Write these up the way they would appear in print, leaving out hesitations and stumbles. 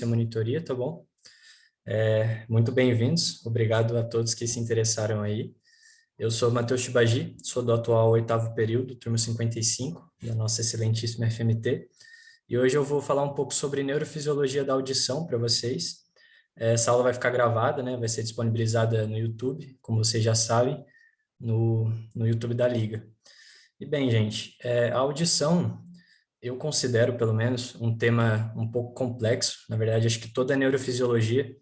a monitoria, tá bom? Muito bem-vindos, obrigado a todos que se interessaram aí. Eu sou Matheus Tibagi, sou do atual oitavo período, turma 55, da nossa excelentíssima FMT, e hoje eu vou falar um pouco sobre neurofisiologia da audição para vocês. Essa aula vai ficar gravada, né? Vai ser disponibilizada no YouTube, como vocês já sabem, no YouTube da Liga. E bem, gente, a audição eu considero, pelo menos, um tema um pouco complexo. Na verdade, acho que toda a neurofisiologia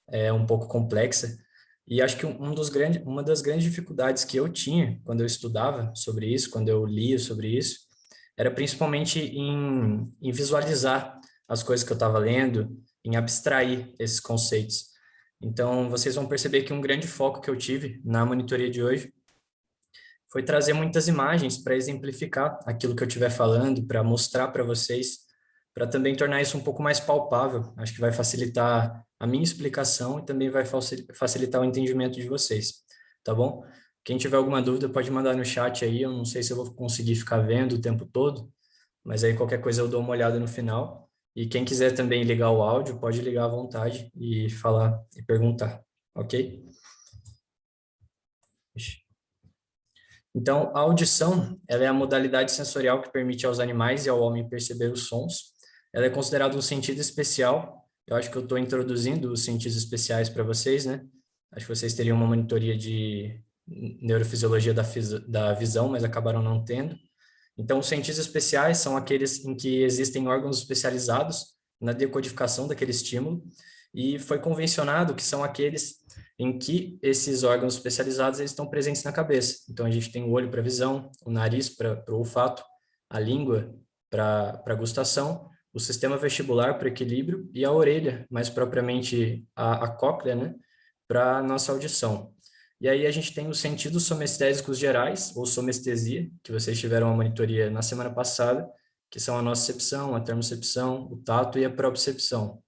é um pouco complexa. E acho que uma das grandes dificuldades que eu tinha quando eu estudava sobre isso, quando eu lia sobre isso, era principalmente em visualizar as coisas que eu estava lendo, em abstrair esses conceitos. Então, vocês vão perceber que um grande foco que eu tive na monitoria de hoje foi trazer muitas imagens para exemplificar aquilo que eu estiver falando, para mostrar para vocês, para também tornar isso um pouco mais palpável. Acho que vai facilitar a minha explicação e também vai facilitar o entendimento de vocês, tá bom? Quem tiver alguma dúvida pode mandar no chat aí, eu não sei se eu vou conseguir ficar vendo o tempo todo, mas aí qualquer coisa eu dou uma olhada no final. E quem quiser também ligar o áudio, pode ligar à vontade e falar e perguntar, ok? Então, a audição, ela é a modalidade sensorial que permite aos animais e ao homem perceber os sons. Ela é considerada um sentido especial. Eu acho que eu estou introduzindo os sentidos especiais para vocês, né? Acho que vocês teriam uma monitoria de neurofisiologia da visão, mas acabaram não tendo. Então, os sentidos especiais são aqueles em que existem órgãos especializados na decodificação daquele estímulo, e foi convencionado que são aqueles em que esses órgãos especializados eles estão presentes na cabeça. Então, a gente tem o olho para visão, o nariz para o olfato, a língua para gustação, o sistema vestibular para equilíbrio e a orelha, mais propriamente a cóclea, né, para nossa audição. E aí a gente tem os sentidos somestésicos gerais, ou somestesia, que vocês tiveram a monitoria na semana passada, que são a nocicepção, a termocepção, o tato e a propriocepção.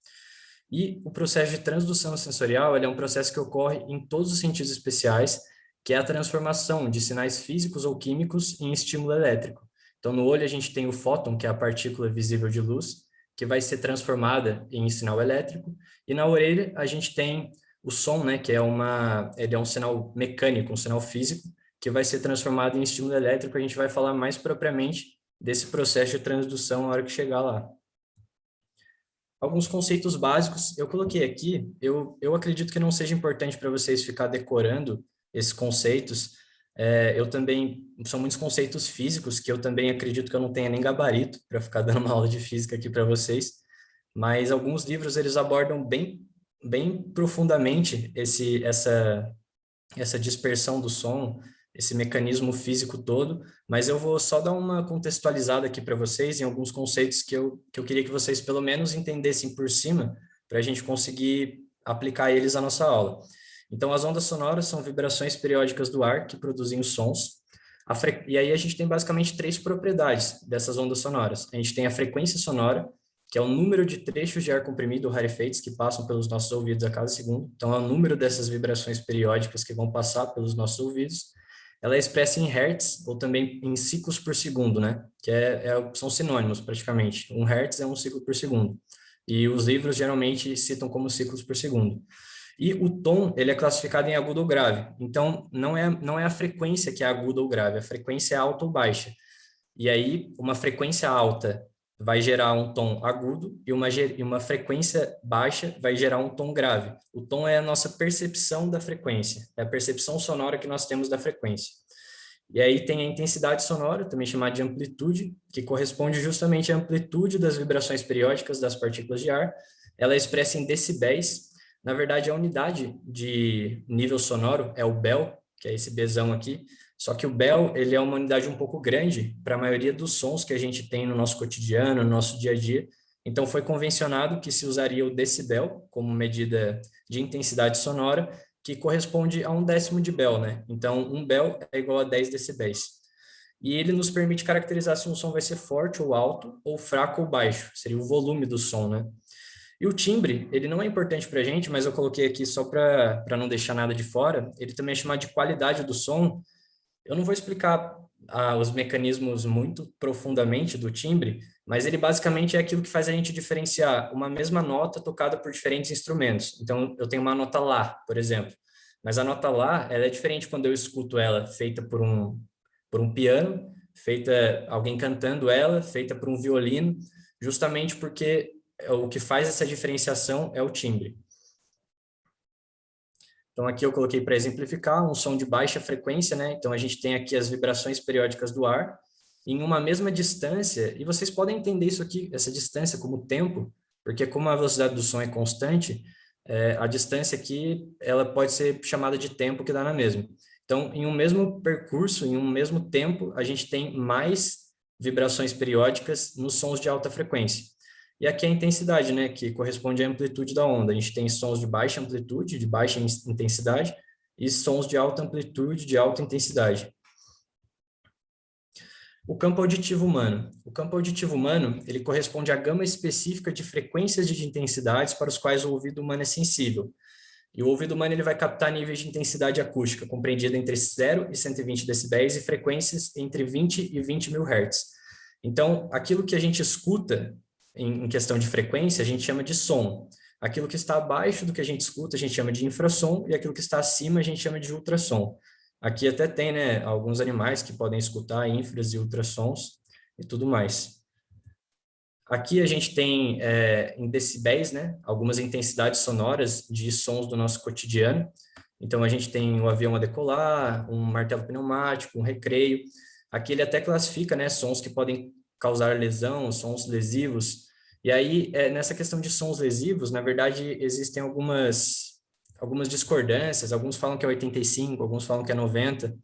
E o processo de transdução sensorial, ele é um processo que ocorre em todos os sentidos especiais, que é a transformação de sinais físicos ou químicos em estímulo elétrico. Então, no olho a gente tem o fóton, que é a partícula visível de luz, que vai ser transformada em sinal elétrico, e na orelha a gente tem o som, né, que ele é um sinal mecânico, um sinal físico, que vai ser transformado em estímulo elétrico. A gente vai falar mais propriamente desse processo de transdução na hora que chegar lá. Alguns conceitos básicos eu coloquei aqui. Eu acredito que não seja importante para vocês ficar decorando esses conceitos. Eu também, são muitos conceitos físicos que eu também acredito que eu não tenha nem gabarito para ficar dando uma aula de física aqui para vocês, mas alguns livros eles abordam bem profundamente essa dispersão do som, esse mecanismo físico todo, mas eu vou só dar uma contextualizada aqui para vocês em alguns conceitos que eu queria que vocês pelo menos entendessem por cima, para a gente conseguir aplicar eles à nossa aula. Então, as ondas sonoras são vibrações periódicas do ar que produzem os sons, e aí a gente tem basicamente três propriedades dessas ondas sonoras. A gente tem a frequência sonora, que é o número de trechos de ar comprimido ou rarefeitos que passam pelos nossos ouvidos a cada segundo. Então, é o número dessas vibrações periódicas que vão passar pelos nossos ouvidos. Ela é expressa em hertz ou também em ciclos por segundo, né? Que são sinônimos praticamente. Um hertz é um ciclo por segundo. E os livros geralmente citam como ciclos por segundo. E o tom, ele é classificado em agudo ou grave. Então, não é a frequência que é aguda ou grave, a frequência é alta ou baixa. E aí, uma frequência alta vai gerar um tom agudo e uma frequência baixa vai gerar um tom grave. O tom é a nossa percepção da frequência, é a percepção sonora que nós temos da frequência. E aí tem a intensidade sonora, também chamada de amplitude, que corresponde justamente à amplitude das vibrações periódicas das partículas de ar. Ela é expressa em decibéis. Na verdade, a unidade de nível sonoro é o Bell, que é esse Bzão aqui. Só que o Bell, ele é uma unidade um pouco grande para a maioria dos sons que a gente tem no nosso cotidiano, no nosso dia a dia. Então, foi convencionado que se usaria o decibel como medida de intensidade sonora, que corresponde a um décimo de Bell, né? Então, um Bell é igual a 10 decibéis. E ele nos permite caracterizar se um som vai ser forte ou alto, ou fraco ou baixo. Seria o volume do som, né? E o timbre, ele não é importante para a gente, mas eu coloquei aqui só para não deixar nada de fora. Ele também é chamado de qualidade do som. Eu não vou explicar os mecanismos muito profundamente do timbre, mas ele basicamente é aquilo que faz a gente diferenciar uma mesma nota tocada por diferentes instrumentos. Então, eu tenho uma nota Lá, por exemplo, mas a nota Lá, ela é diferente quando eu escuto ela feita por um piano, feita alguém cantando ela, feita por um violino, justamente porque o que faz essa diferenciação é o timbre. Então, aqui eu coloquei para exemplificar um som de baixa frequência, né? Então, a gente tem aqui as vibrações periódicas do ar em uma mesma distância, e vocês podem entender isso aqui, essa distância como tempo, porque como a velocidade do som é constante, a distância aqui, ela pode ser chamada de tempo que dá na mesma. Então, em um mesmo percurso, em um mesmo tempo, a gente tem mais vibrações periódicas nos sons de alta frequência. E aqui a intensidade, né, que corresponde à amplitude da onda. A gente tem sons de baixa amplitude, de baixa intensidade, e sons de alta amplitude, de alta intensidade. O campo auditivo humano. O campo auditivo humano, ele corresponde à gama específica de frequências e de intensidades para os quais o ouvido humano é sensível. E o ouvido humano ele vai captar níveis de intensidade acústica, compreendida entre 0 e 120 decibéis e frequências entre 20 e 20 mil hertz. Então, aquilo que a gente escuta em questão de frequência, a gente chama de som. Aquilo que está abaixo do que a gente escuta, a gente chama de infrassom, e aquilo que está acima, a gente chama de ultrassom. Aqui até tem, né, alguns animais que podem escutar infras e ultrassons e tudo mais. Aqui a gente tem, em decibéis, né, algumas intensidades sonoras de sons do nosso cotidiano. Então, a gente tem o avião a decolar, um martelo pneumático, um recreio. Aqui ele até classifica, né, sons que podem causar lesão, sons lesivos. E aí, nessa questão de sons lesivos, na verdade, existem algumas discordâncias. Alguns falam que é 85, alguns falam que é 90.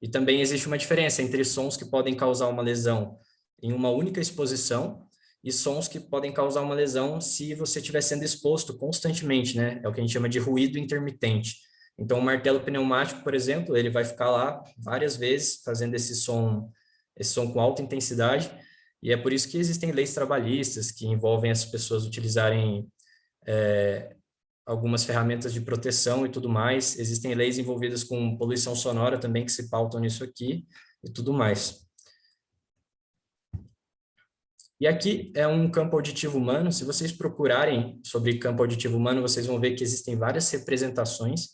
E também existe uma diferença entre sons que podem causar uma lesão em uma única exposição e sons que podem causar uma lesão se você estiver sendo exposto constantemente, né? É o que a gente chama de ruído intermitente. Então, o martelo pneumático, por exemplo, ele vai ficar lá várias vezes fazendo esse som com alta intensidade, e é por isso que existem leis trabalhistas que envolvem as pessoas utilizarem algumas ferramentas de proteção e tudo mais. Existem leis envolvidas com poluição sonora também que se pautam nisso aqui e tudo mais. E aqui é um campo auditivo humano. Se vocês procurarem sobre campo auditivo humano, vocês vão ver que existem várias representações.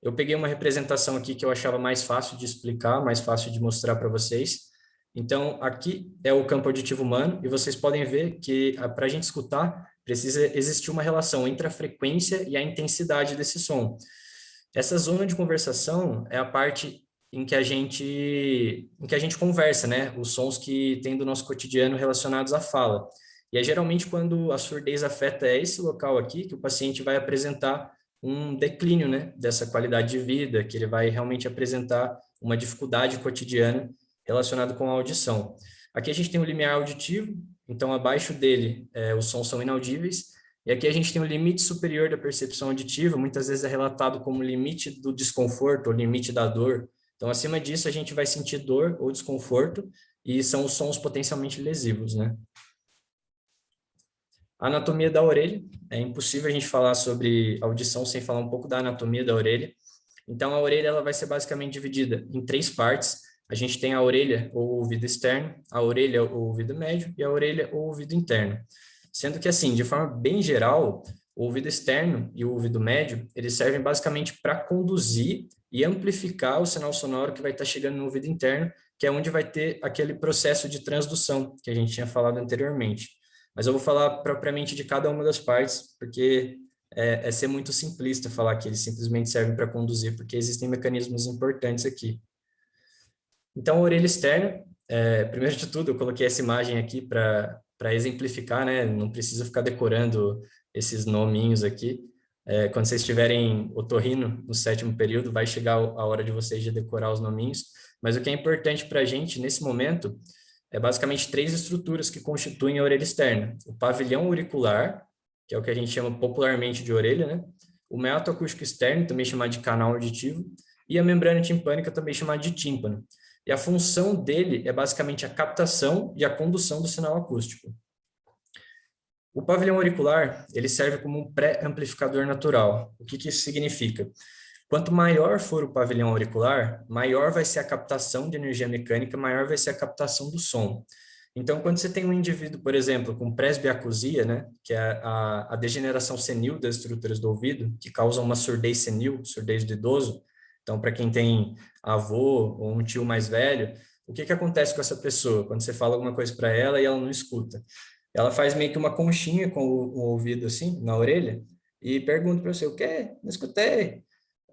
Eu peguei uma representação aqui que eu achava mais fácil de explicar, mais fácil de mostrar para vocês. Então, aqui é o campo auditivo humano, e vocês podem ver que para a gente escutar, precisa existir uma relação entre a frequência e a intensidade desse som. Essa zona de conversação é a parte em que a gente conversa, né? Os sons que tem do nosso cotidiano relacionados à fala. E é geralmente quando a surdez afeta esse local aqui que o paciente vai apresentar um declínio, né, dessa qualidade de vida, que ele vai realmente apresentar uma dificuldade cotidiana relacionada com a audição. Aqui a gente tem o limiar auditivo, então abaixo dele os sons são inaudíveis, e aqui a gente tem o limite superior da percepção auditiva, muitas vezes é relatado como limite do desconforto ou limite da dor. Então, acima disso, a gente vai sentir dor ou desconforto, e são os sons potencialmente lesivos, né? A anatomia da orelha. É impossível a gente falar sobre audição sem falar um pouco da anatomia da orelha. Então, a orelha ela vai ser basicamente dividida em três partes. A gente tem a orelha ou ouvido externo, a orelha ou ouvido médio e a orelha ou ouvido interno. Sendo que, assim, de forma bem geral, o ouvido externo e o ouvido médio, eles servem basicamente para conduzir e amplificar o sinal sonoro que vai estar chegando no ouvido interno, que é onde vai ter aquele processo de transdução que a gente tinha falado anteriormente. Mas eu vou falar propriamente de cada uma das partes, porque é ser muito simplista falar que eles simplesmente servem para conduzir, porque existem mecanismos importantes aqui. Então, a orelha externa, primeiro de tudo, eu coloquei essa imagem aqui para exemplificar, né? Não precisa ficar decorando esses nominhos aqui. Quando vocês estiverem otorrino no 7º período, vai chegar a hora de vocês de decorar os nominhos. Mas o que é importante para a gente, nesse momento, é basicamente três estruturas que constituem a orelha externa. O pavilhão auricular, que é o que a gente chama popularmente de orelha, né? O meato acústico externo, também chamado de canal auditivo, e a membrana timpânica, também chamada de tímpano. E a função dele é basicamente a captação e a condução do sinal acústico. O pavilhão auricular, ele serve como um pré-amplificador natural. O que isso significa? Quanto maior for o pavilhão auricular, maior vai ser a captação de energia mecânica, maior vai ser a captação do som. Então, quando você tem um indivíduo, por exemplo, com presbiacusia, né, que é a degeneração senil das estruturas do ouvido, que causa uma surdez senil, surdez do idoso. Então, para quem tem avô ou um tio mais velho, o que que acontece com essa pessoa quando você fala alguma coisa para ela e ela não escuta? Ela faz meio que uma conchinha com o ouvido assim, na orelha, e pergunta para você: o quê? Não escutei.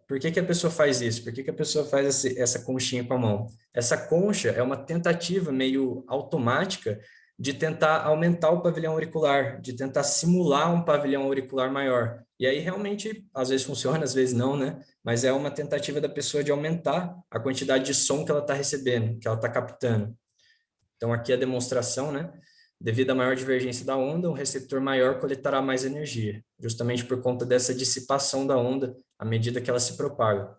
Por que que a pessoa faz isso? Por que que a pessoa faz essa conchinha com a mão? Essa concha é uma tentativa meio automática de tentar aumentar o pavilhão auricular, de tentar simular um pavilhão auricular maior. E aí realmente, às vezes funciona, às vezes não, né? Mas é uma tentativa da pessoa de aumentar a quantidade de som que ela está recebendo, que ela está captando. Então aqui a demonstração, né? Devido à maior divergência da onda, um receptor maior coletará mais energia, justamente por conta dessa dissipação da onda à medida que ela se propaga.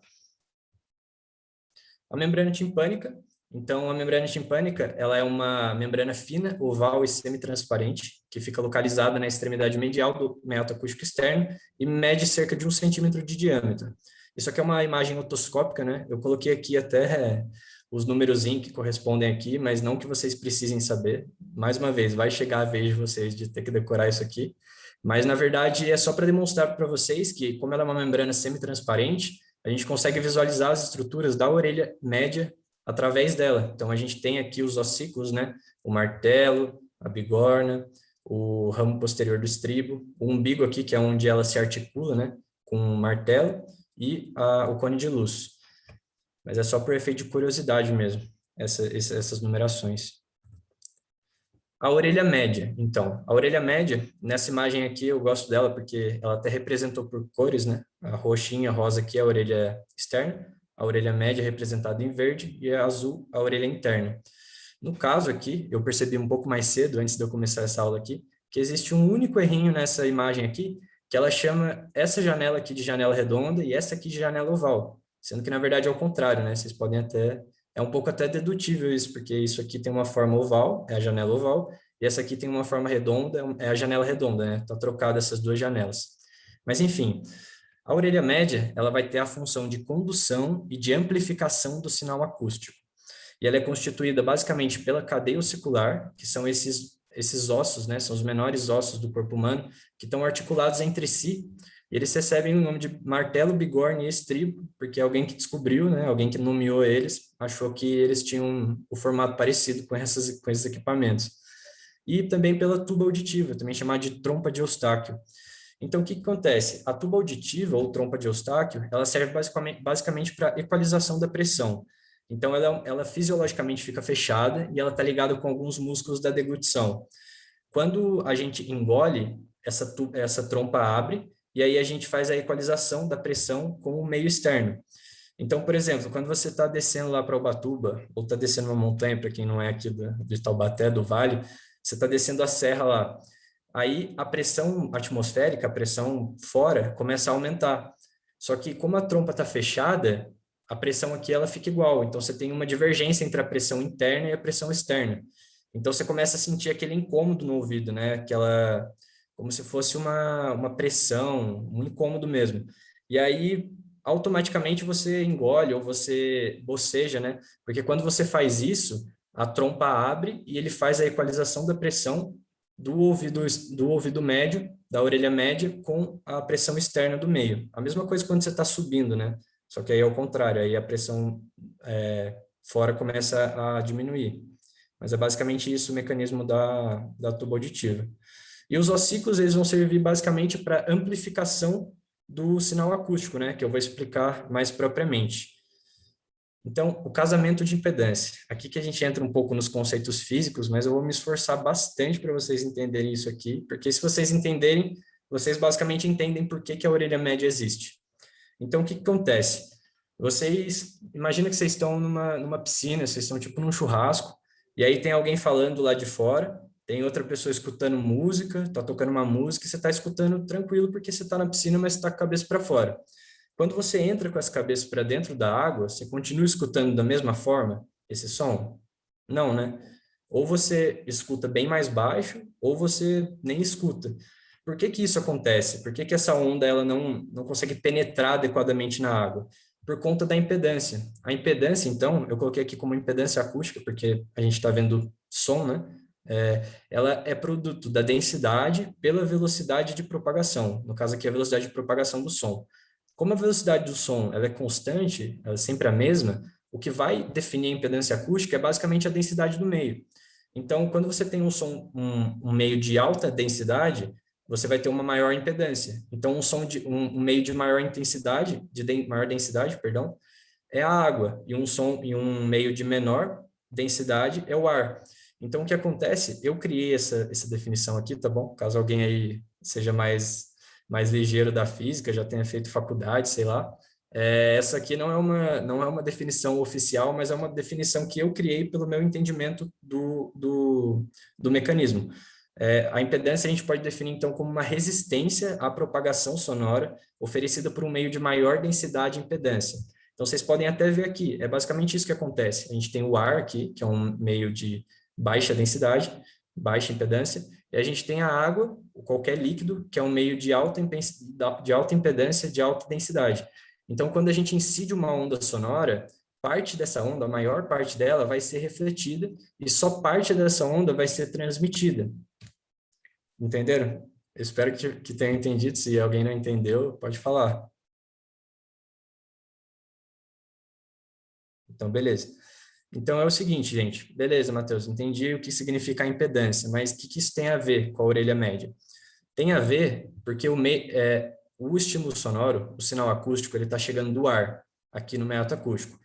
A membrana timpânica. Então, a membrana timpânica, ela é uma membrana fina, oval e semitransparente, que fica localizada na extremidade medial do meato acústico externo e mede cerca de 1 centímetro de diâmetro. Isso aqui é uma imagem otoscópica, né? Eu coloquei aqui até os númerozinhos que correspondem aqui, mas não que vocês precisem saber. Mais uma vez, vai chegar a vez de vocês de ter que decorar isso aqui. Mas, na verdade, é só para demonstrar para vocês que, como ela é uma membrana semitransparente, a gente consegue visualizar as estruturas da orelha média através dela. Então, a gente tem aqui os ossículos, né? O martelo, a bigorna, o ramo posterior do estribo, o umbigo aqui, que é onde ela se articula, né? Com o martelo, e o cone de luz. Mas é só por efeito de curiosidade mesmo, essas numerações. A orelha média, então. A orelha média, nessa imagem aqui, eu gosto dela porque ela até representou por cores, né? A roxinha, rosa aqui é a orelha externa, a orelha média é representada em verde e a azul a orelha interna. No caso aqui, eu percebi um pouco mais cedo, antes de eu começar essa aula aqui, que existe um único errinho nessa imagem aqui, que ela chama essa janela aqui de janela redonda e essa aqui de janela oval, sendo que na verdade é o contrário, né? Vocês podem até é um pouco até dedutível isso, porque isso aqui tem uma forma oval, é a janela oval, e essa aqui tem uma forma redonda, é a janela redonda, né? Tá trocada essas duas janelas. Mas enfim, a orelha média, ela vai ter a função de condução e de amplificação do sinal acústico. E ela é constituída basicamente pela cadeia ossicular, que são esses ossos, né? São os menores ossos do corpo humano, que estão articulados entre si. E eles recebem o nome de martelo, bigorna e estribo, porque alguém que descobriu, né? Alguém que nomeou eles, achou que eles tinham o formato parecido com esses equipamentos. E também pela tuba auditiva, também chamada de trompa de Eustáquio. Então, o que acontece? A tuba auditiva, ou trompa de Eustáquio, ela serve basicamente para equalização da pressão. Então, ela fisiologicamente fica fechada e ela está ligada com alguns músculos da deglutição. Quando a gente engole, essa trompa abre e aí a gente faz a equalização da pressão com o meio externo. Então, por exemplo, quando você está descendo lá para Ubatuba, ou está descendo uma montanha, para quem não é aqui de Taubaté, do Vale, você está descendo a serra lá. Aí a pressão atmosférica, a pressão fora, começa a aumentar. Só que como a trompa está fechada, a pressão aqui ela fica igual. Então você tem uma divergência entre a pressão interna e a pressão externa. Então você começa a sentir aquele incômodo no ouvido, né? Aquela, como se fosse uma pressão, um incômodo mesmo. E aí automaticamente você engole ou você boceja, né? Porque quando você faz isso, a trompa abre e ele faz a equalização da pressão do ouvido médio, da orelha média, com a pressão externa do meio. A mesma coisa quando você está subindo, né? Só que aí é o contrário, aí a pressão fora começa a diminuir. Mas é basicamente isso o mecanismo da tuba auditiva. E os ossículos, eles vão servir basicamente para amplificação do sinal acústico, né? Que eu vou explicar mais propriamente. Então, o casamento de impedância. Aqui que a gente entra um pouco nos conceitos físicos, mas eu vou me esforçar bastante para vocês entenderem isso aqui, porque se vocês entenderem, vocês basicamente entendem por que a orelha média existe. Então, o que acontece? Vocês, imagina que vocês estão numa piscina, vocês estão tipo num churrasco, e aí tem alguém falando lá de fora, tem outra pessoa escutando música, tá tocando uma música, e você está escutando tranquilo porque você está na piscina, mas está com a cabeça para fora. Quando você entra com as cabeças para dentro da água, você continua escutando da mesma forma esse som? Não, né? Ou você escuta bem mais baixo, ou você nem escuta. Por que que isso acontece? Por que que essa onda ela não consegue penetrar adequadamente na água? Por conta da impedância. A impedância, então, eu coloquei aqui como impedância acústica, porque a gente está vendo som, né? Ela é produto da densidade pela velocidade de propagação, no caso aqui a velocidade de propagação do som. Como a velocidade do som ela é constante, ela é sempre a mesma, o que vai definir a impedância acústica é basicamente a densidade do meio. Então, quando você tem um meio de alta densidade, você vai ter uma maior impedância. Então, um meio de maior intensidade, maior densidade, perdão, é a água, e um meio de menor densidade é o ar. Então, o que acontece? Eu criei essa definição aqui, tá bom? Caso alguém aí seja mais ligeiro da física, já tenha feito faculdade, sei lá. Essa aqui não é uma definição oficial, mas é uma definição que eu criei pelo meu entendimento do mecanismo. A impedância a gente pode definir, então, como uma resistência à propagação sonora oferecida por um meio de maior densidade de impedância. Então, vocês podem até ver aqui, é basicamente isso que acontece. A gente tem o ar aqui, que é um meio de baixa densidade, baixa impedância, e a gente tem a água, qualquer líquido, que é um meio de alta impedância, de alta densidade. Então, quando a gente incide uma onda sonora, parte dessa onda, a maior parte dela, vai ser refletida e só parte dessa onda vai ser transmitida. Entenderam? Eu espero que tenham entendido. Se alguém não entendeu, pode falar. Então, beleza. Então é o seguinte, gente. Beleza, Matheus, entendi o que significa a impedância, mas o que isso tem a ver com a orelha média? Tem a ver porque o estímulo sonoro, o sinal acústico, ele está chegando do ar, aqui no meato acústico.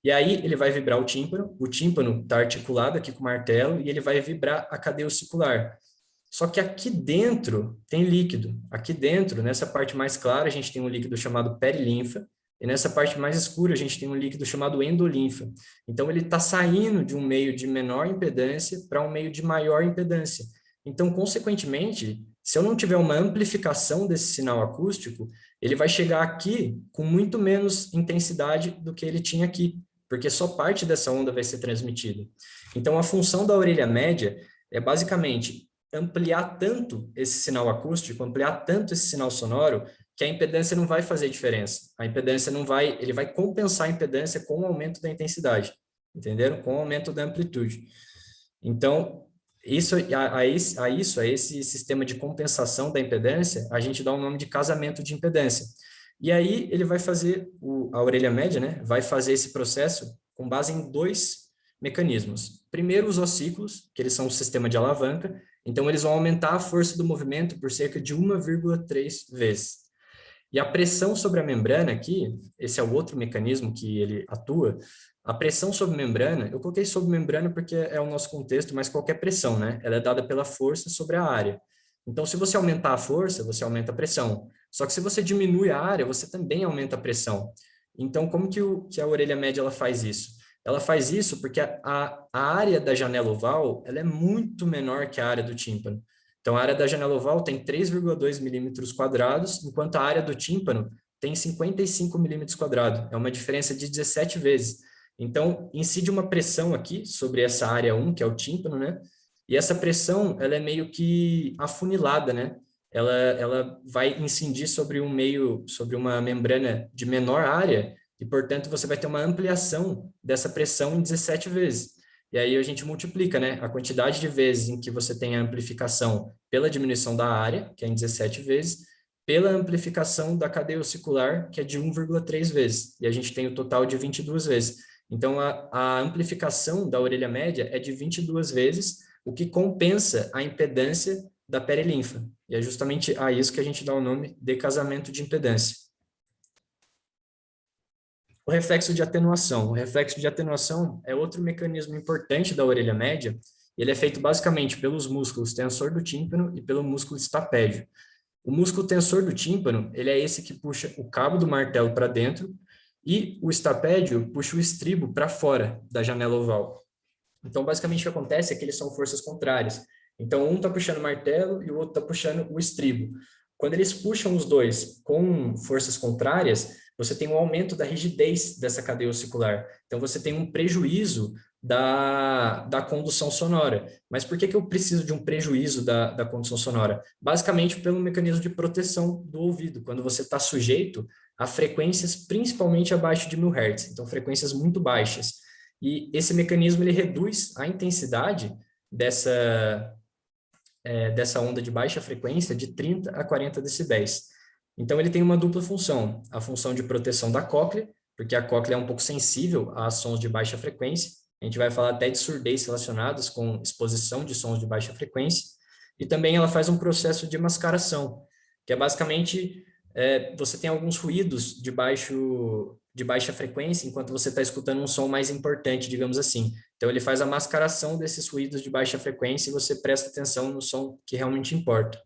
E aí ele vai vibrar o tímpano está articulado aqui com o martelo, e ele vai vibrar a cadeia ossicular. Só que aqui dentro tem líquido. Aqui dentro, nessa parte mais clara, a gente tem um líquido chamado perilinfa, e nessa parte mais escura a gente tem um líquido chamado endolinfa. Então ele está saindo de um meio de menor impedância para um meio de maior impedância. Então, consequentemente, se eu não tiver uma amplificação desse sinal acústico, ele vai chegar aqui com muito menos intensidade do que ele tinha aqui, porque só parte dessa onda vai ser transmitida. Então, a função da orelha média é basicamente ampliar tanto esse sinal acústico, ampliar tanto esse sinal sonoro, que a impedância não vai fazer diferença. A impedância não vai, ele vai compensar a impedância com o aumento da intensidade, entenderam? Com o aumento da amplitude. Então, a esse sistema de compensação da impedância, a gente dá o nome de casamento de impedância. E aí ele vai fazer, a orelha média, né, vai fazer esse processo com base em dois mecanismos. Primeiro, os ossículos, que eles são um sistema de alavanca, então eles vão aumentar a força do movimento por cerca de 1,3 vezes. E a pressão sobre a membrana aqui, esse é o outro mecanismo que ele atua, a pressão sobre membrana, eu coloquei sobre membrana porque é o nosso contexto, mas qualquer pressão, né? Ela é dada pela força sobre a área. Então, se você aumentar a força, você aumenta a pressão. Só que se você diminui a área, você também aumenta a pressão. Então, como que a orelha média ela faz isso? Ela faz isso porque a área da janela oval ela é muito menor que a área do tímpano. Então, a área da janela oval tem 3,2 milímetros quadrados, enquanto a área do tímpano tem 55 milímetros quadrados. É uma diferença de 17 vezes. Então, incide uma pressão aqui sobre essa área 1, que é o tímpano, né? E essa pressão, ela é meio que afunilada, né? Ela vai incidir sobre uma membrana de menor área, e, portanto, você vai ter uma ampliação dessa pressão em 17 vezes. E aí a gente multiplica, né? A quantidade de vezes em que você tem a amplificação pela diminuição da área, que é em 17 vezes, pela amplificação da cadeia ossicular, que é de 1,3 vezes. E a gente tem o total de 22 vezes. Então, a amplificação da orelha média é de 22 vezes, o que compensa a impedância da perilinfa. E é justamente a isso que a gente dá o nome de casamento de impedância. O reflexo de atenuação. O reflexo de atenuação é outro mecanismo importante da orelha média. Ele é feito basicamente pelos músculos tensor do tímpano e pelo músculo estapédio. O músculo tensor do tímpano, ele é esse que puxa o cabo do martelo para dentro, e o estapédio puxa o estribo para fora da janela oval. Então, basicamente, o que acontece é que eles são forças contrárias. Então, um está puxando o martelo e o outro está puxando o estribo. Quando eles puxam os dois com forças contrárias, você tem um aumento da rigidez dessa cadeia ossicular. Então, você tem um prejuízo da condução sonora. Mas por que eu preciso de um prejuízo da condução sonora? Basicamente, pelo mecanismo de proteção do ouvido. Quando você está sujeito a frequências principalmente abaixo de 1000 Hz, então frequências muito baixas. E esse mecanismo ele reduz a intensidade dessa onda de baixa frequência de 30 a 40 decibéis. Então, ele tem uma dupla função, a função de proteção da cóclea, porque a cóclea é um pouco sensível a sons de baixa frequência. A gente vai falar até de surdez relacionadas com exposição de sons de baixa frequência. E também ela faz um processo de mascaração, que é basicamente você tem alguns ruídos de baixa frequência enquanto você está escutando um som mais importante, digamos assim. Então, ele faz a mascaração desses ruídos de baixa frequência e você presta atenção no som que realmente importa.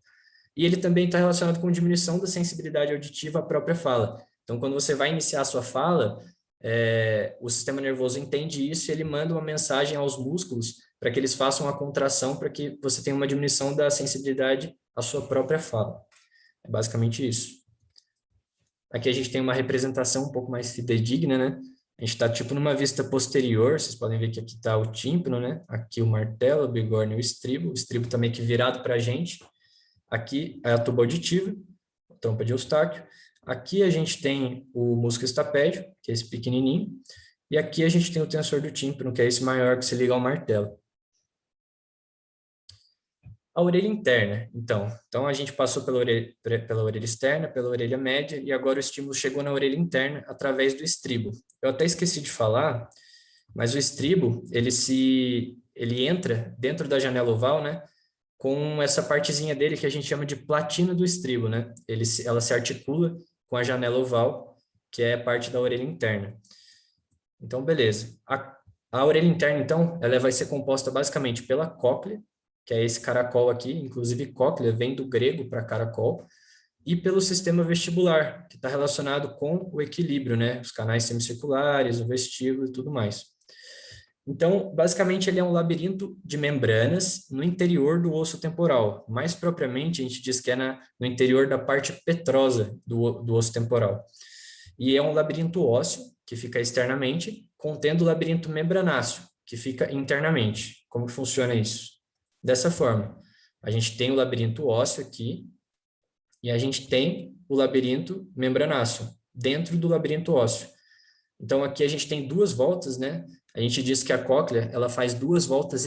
E ele também está relacionado com diminuição da sensibilidade auditiva à própria fala. Então, quando você vai iniciar a sua fala, o sistema nervoso entende isso e ele manda uma mensagem aos músculos para que eles façam a contração para que você tenha uma diminuição da sensibilidade à sua própria fala. É basicamente isso. Aqui a gente tem uma representação um pouco mais fidedigna, né? A gente está tipo numa vista posterior, vocês podem ver que aqui está o tímpano, né? Aqui o martelo, a bigorna e o estribo tá meio que virado para a gente. Aqui é a tuba auditiva, a trompa de Eustáquio. Aqui a gente tem o músculo estapédio, que é esse pequenininho. E aqui a gente tem o tensor do tímpano, que é esse maior que se liga ao martelo. A orelha interna, então a gente passou pela orelha externa, pela orelha média, e agora o estímulo chegou na orelha interna através do estribo. Eu até esqueci de falar, mas o estribo, ele entra dentro da janela oval, né, com essa partezinha dele que a gente chama de platina do estribo, né? Ela se articula com a janela oval, que é parte da orelha interna. Então, beleza. A orelha interna, então, ela vai ser composta basicamente pela cóclea, que é esse caracol aqui, inclusive cóclea vem do grego para caracol, e pelo sistema vestibular, que está relacionado com o equilíbrio, né? Os canais semicirculares, o vestíbulo e tudo mais. Então, basicamente, ele é um labirinto de membranas no interior do osso temporal. Mais propriamente, a gente diz que é no interior da parte petrosa do osso temporal. E é um labirinto ósseo, que fica externamente, contendo o labirinto membranáceo, que fica internamente. Como que funciona isso? Dessa forma, a gente tem o labirinto ósseo aqui e a gente tem o labirinto membranáceo dentro do labirinto ósseo. Então, aqui a gente tem duas voltas, né? A gente diz que a cóclea, ela faz 2,5 voltas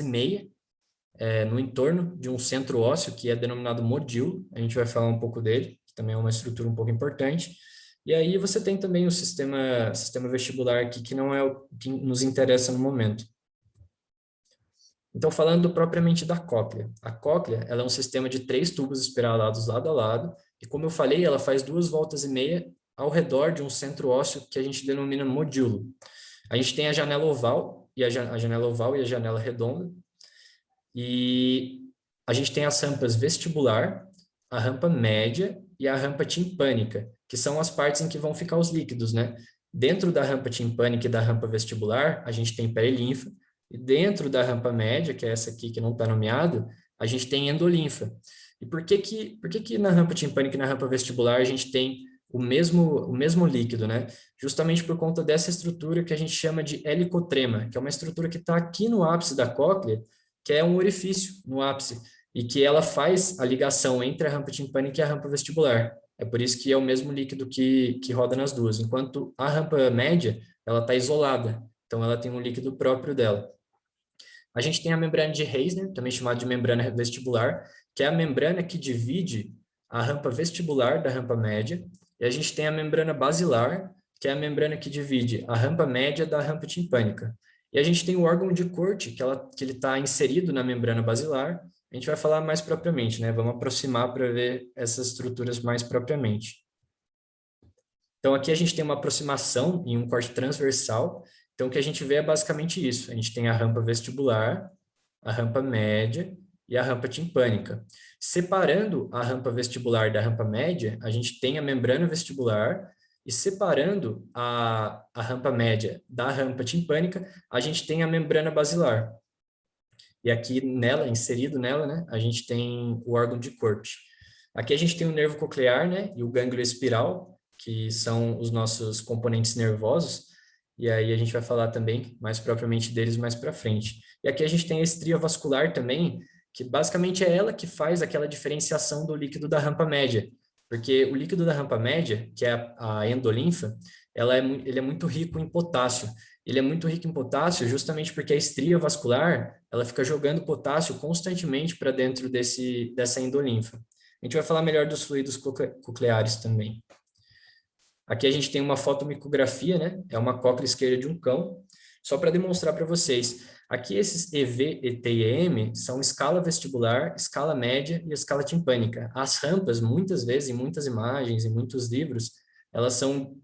no entorno de um centro ósseo que é denominado modíolo. A gente vai falar um pouco dele, que também é uma estrutura um pouco importante. E aí você tem também o sistema vestibular aqui, que não é o que nos interessa no momento. Então, falando propriamente da cóclea. A cóclea, ela é um sistema de 3 tubos espiralados lado a lado, e como eu falei, ela faz 2,5 voltas ao redor de um centro ósseo que a gente denomina modíolo. A gente tem a janela oval, a janela oval e a janela redonda, e a gente tem as rampas vestibular, a rampa média e a rampa timpânica, que são as partes em que vão ficar os líquidos, né? Dentro da rampa timpânica e da rampa vestibular, a gente tem perilinfa, e dentro da rampa média, que é essa aqui que não está nomeado, a gente tem endolinfa. E por que na rampa timpânica e na rampa vestibular a gente tem o mesmo líquido, né? Justamente por conta dessa estrutura que a gente chama de helicotrema, que é uma estrutura que está aqui no ápice da cóclea, que é um orifício no ápice, e que ela faz a ligação entre a rampa timpânica e a rampa vestibular. É por isso que é o mesmo líquido que roda nas duas, enquanto a rampa média, ela está isolada, então ela tem um líquido próprio dela. A gente tem a membrana de Reisner, também chamada de membrana vestibular, que é a membrana que divide a rampa vestibular da rampa média, e a gente tem a membrana basilar, que é a membrana que divide a rampa média da rampa timpânica. E a gente tem o órgão de Corte, que ele está inserido na membrana basilar. A gente vai falar mais propriamente, né? Vamos aproximar para ver essas estruturas mais propriamente. Então, aqui a gente tem uma aproximação em um corte transversal. Então, o que a gente vê é basicamente isso. A gente tem a rampa vestibular, a rampa média e a rampa timpânica. Separando a rampa vestibular da rampa média, a gente tem a membrana vestibular, e separando a rampa média da rampa timpânica, a gente tem a membrana basilar. E aqui nela, inserido nela, né, a gente tem o órgão de Corte. Aqui a gente tem o nervo coclear, né, e o gânglio espiral, que são os nossos componentes nervosos, e aí a gente vai falar também mais propriamente deles mais para frente. E aqui a gente tem a estria vascular também, que basicamente é ela que faz aquela diferenciação do líquido da rampa média, porque o líquido da rampa média, que é a endolinfa, ele é muito rico em potássio. Ele é muito rico em potássio justamente porque a estria vascular, ela fica jogando potássio constantemente para dentro dessa endolinfa. A gente vai falar melhor dos fluidos cocleares também. Aqui a gente tem uma fotomicografia, né? É uma cóclea esquerda de um cão, só para demonstrar para vocês. Aqui esses EV, ET e EM são escala vestibular, escala média e escala timpânica. As rampas, muitas vezes, em muitas imagens, em muitos livros, elas são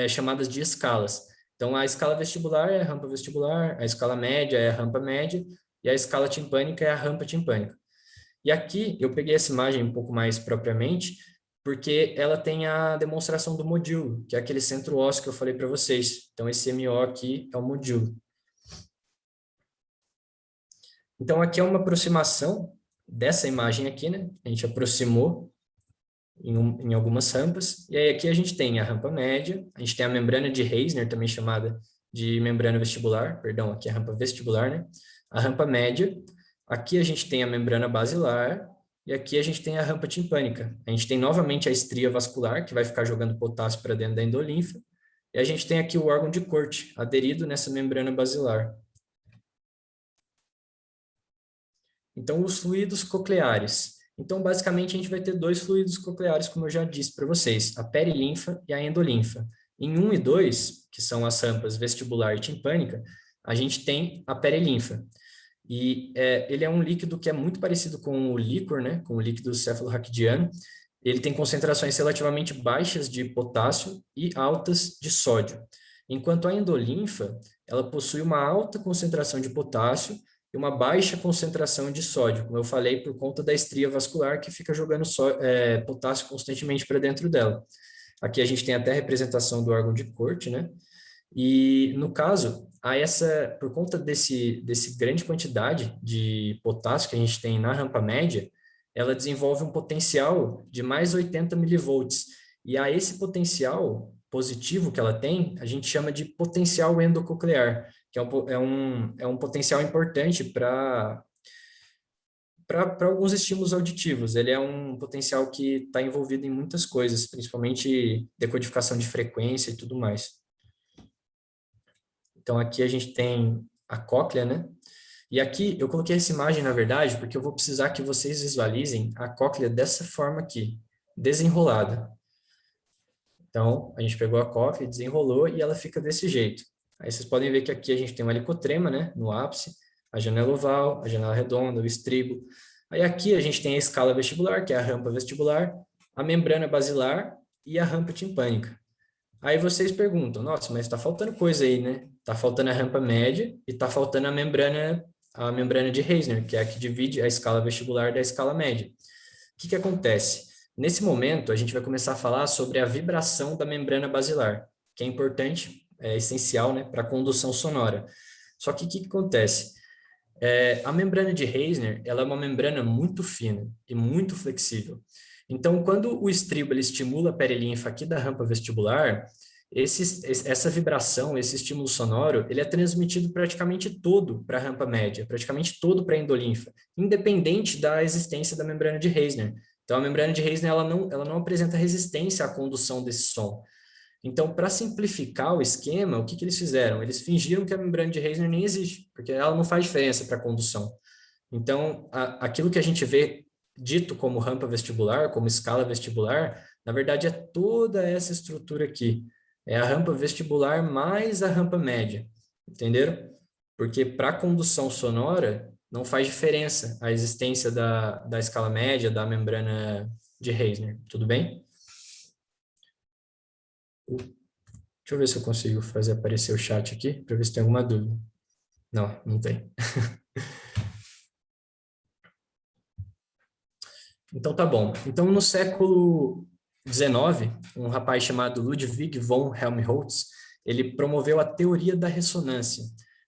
chamadas de escalas. Então, a escala vestibular é a rampa vestibular, a escala média é a rampa média e a escala timpânica é a rampa timpânica. E aqui eu peguei essa imagem um pouco mais propriamente, porque ela tem a demonstração do modilo, que é aquele centro ósseo que eu falei para vocês. Então, esse MO aqui é o modilo. Então, aqui é uma aproximação dessa imagem aqui, né? A gente aproximou em algumas rampas. E aí aqui a gente tem a rampa média, a gente tem a membrana de Reisner, também chamada de membrana vestibular, perdão, aqui é a rampa vestibular, né? A rampa média. Aqui a gente tem a membrana basilar e aqui a gente tem a rampa timpânica. A gente tem novamente a estria vascular, que vai ficar jogando potássio para dentro da endolinfa. E a gente tem aqui o órgão de Corte, aderido nessa membrana basilar. Então, os fluidos cocleares. Então, basicamente, a gente vai ter dois fluidos cocleares, como eu já disse para vocês, a perilinfa e a endolinfa. Em 1 e 2, que são as rampas vestibular e timpânica, a gente tem a perilinfa. E ele é um líquido que é muito parecido com o líquor, né, com o líquido cefalorraquidiano. Ele tem concentrações relativamente baixas de potássio e altas de sódio. Enquanto a endolinfa, ela possui uma alta concentração de potássio e uma baixa concentração de sódio, como eu falei, por conta da estria vascular que fica jogando potássio constantemente para dentro dela. Aqui a gente tem até a representação do órgão de Corte, né? E, no caso, por conta desse grande quantidade de potássio que a gente tem na rampa média, ela desenvolve um potencial de mais 80 milivolts. E a esse potencial positivo que ela tem, a gente chama de potencial endococlear, que é um potencial importante para alguns estímulos auditivos. Ele é um potencial que está envolvido em muitas coisas, principalmente decodificação de frequência e tudo mais. Então, aqui a gente tem a cóclea, né? E aqui eu coloquei essa imagem, na verdade, porque eu vou precisar que vocês visualizem a cóclea dessa forma aqui, desenrolada. Então, a gente pegou a cóclea, desenrolou e ela fica desse jeito. Aí vocês podem ver que aqui a gente tem uma helicotrema, né, no ápice, a janela oval, a janela redonda, o estribo. Aí aqui a gente tem a escala vestibular, que é a rampa vestibular, a membrana basilar e a rampa timpânica. Aí vocês perguntam, nossa, mas está faltando coisa aí, né? Está faltando a rampa média e está faltando a membrana de Reisner, que é a que divide a escala vestibular da escala média. O que acontece? Nesse momento, a gente vai começar a falar sobre a vibração da membrana basilar, que é importante, é essencial, né, para a condução sonora. Só que o que acontece? A membrana de Reisner, ela é uma membrana muito fina e muito flexível. Então, quando o estribo ele estimula a perilinfa aqui da rampa vestibular, essa vibração, esse estímulo sonoro, ele é transmitido praticamente todo para a rampa média, praticamente todo para a endolinfa, independente da existência da membrana de Reisner. Então, a membrana de Reisner ela não apresenta resistência à condução desse som. Então, para simplificar o esquema, o que eles fizeram? Eles fingiram que a membrana de Reisner nem existe, porque ela não faz diferença para a condução. Então, aquilo que a gente vê dito como rampa vestibular, como escala vestibular, na verdade é toda essa estrutura aqui. É a rampa vestibular mais a rampa média, entenderam? Porque para a condução sonora não faz diferença a existência da escala média, da membrana de Reisner, tudo bem? Deixa eu ver se eu consigo fazer aparecer o chat aqui, para ver se tem alguma dúvida. Não, não tem. Então tá bom. Então no século XIX, um rapaz chamado Ludwig von Helmholtz, ele promoveu a teoria da ressonância.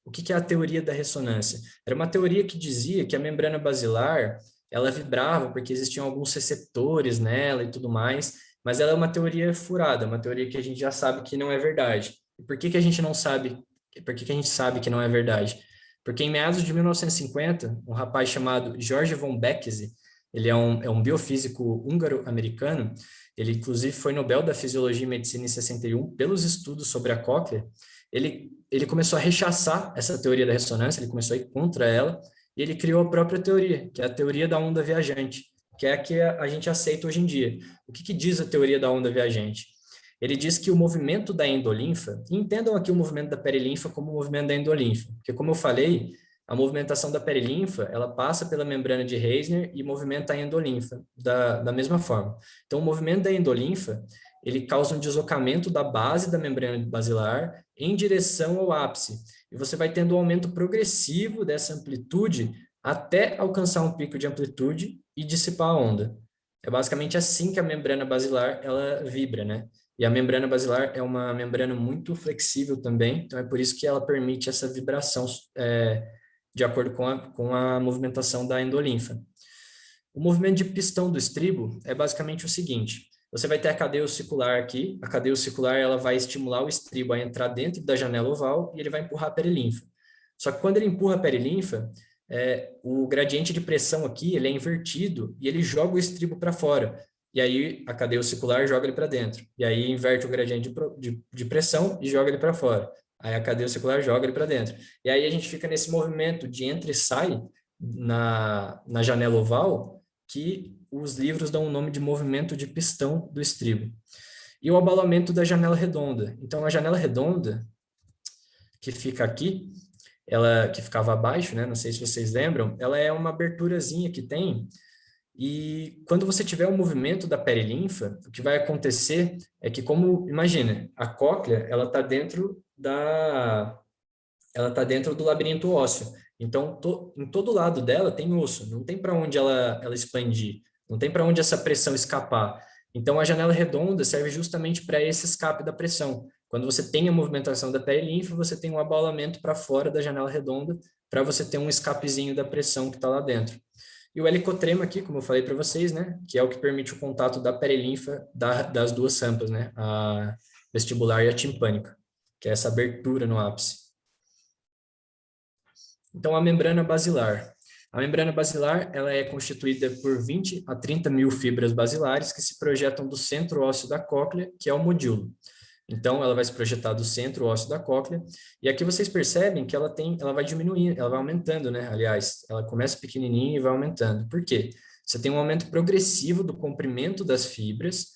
O que é a teoria da ressonância? Era uma teoria que dizia que a membrana basilar, ela vibrava porque existiam alguns receptores nela e tudo mais, mas ela é uma teoria furada, uma teoria que a gente já sabe que não é verdade. E por que a gente não sabe? Por que a gente sabe que não é verdade? Porque em meados de 1950, um rapaz chamado George von Beckese, ele é um biofísico húngaro-americano. Ele, inclusive, foi Nobel da Fisiologia e Medicina em 61 pelos estudos sobre a cóclea. ele começou a rechaçar essa teoria da ressonância, ele começou a ir contra ela, e ele criou a própria teoria, que é a teoria da onda viajante, que é a que a gente aceita hoje em dia. O que diz a teoria da onda viajante? Ele diz que o movimento da endolinfa, entendam aqui o movimento da perilinfa como o movimento da endolinfa, porque como eu falei, a movimentação da perilinfa, ela passa pela membrana de Reisner e movimenta a endolinfa da mesma forma. Então, o movimento da endolinfa, ele causa um deslocamento da base da membrana basilar em direção ao ápice. E você vai tendo um aumento progressivo dessa amplitude até alcançar um pico de amplitude e dissipar a onda. É basicamente assim que a membrana basilar ela vibra, né? E a membrana basilar é uma membrana muito flexível também, então é por isso que ela permite essa vibração de acordo com a movimentação da endolinfa. O movimento de pistão do estribo é basicamente o seguinte: você vai ter a cadeia ossicular aqui, a cadeia ossicular ela vai estimular o estribo a entrar dentro da janela oval e ele vai empurrar a perilinfa. Só que quando ele empurra a perilinfa, o gradiente de pressão aqui ele é invertido e ele joga o estribo para fora. E aí a cadeia ossicular joga ele para dentro. E aí inverte o gradiente de pressão e joga ele para fora. Aí a cadeia ossicular joga ele para dentro. E aí a gente fica nesse movimento de entra e sai na janela oval, que os livros dão o nome de movimento de pistão do estribo. E o abalamento da janela redonda. Então, a janela redonda, que fica aqui, ela que ficava abaixo, né? Não sei se vocês lembram, ela é uma aberturazinha que tem, e quando você tiver o movimento da perilinfa, o que vai acontecer é que, como, imagina, a cóclea, ela tá dentro do labirinto ósseo. Então, em todo lado dela tem osso, não tem para onde ela expandir, não tem para onde essa pressão escapar. Então, a janela redonda serve justamente para esse escape da pressão. Quando você tem a movimentação da perilinfa, você tem um abaulamento para fora da janela redonda, para você ter um escapezinho da pressão que está lá dentro. E o helicotrema aqui, como eu falei para vocês, né, que é o que permite o contato da perilinfa das duas rampas, né, a vestibular e a timpânica, que é essa abertura no ápice. Então, a membrana basilar. A membrana basilar ela é constituída por 20 a 30 mil fibras basilares que se projetam do centro ósseo da cóclea, que é o modíolo. Então, ela vai se projetar do centro ósseo da cóclea, e aqui vocês percebem que ela vai diminuindo, ela vai aumentando, né? Aliás, ela começa pequenininha e vai aumentando. Por quê? Você tem um aumento progressivo do comprimento das fibras,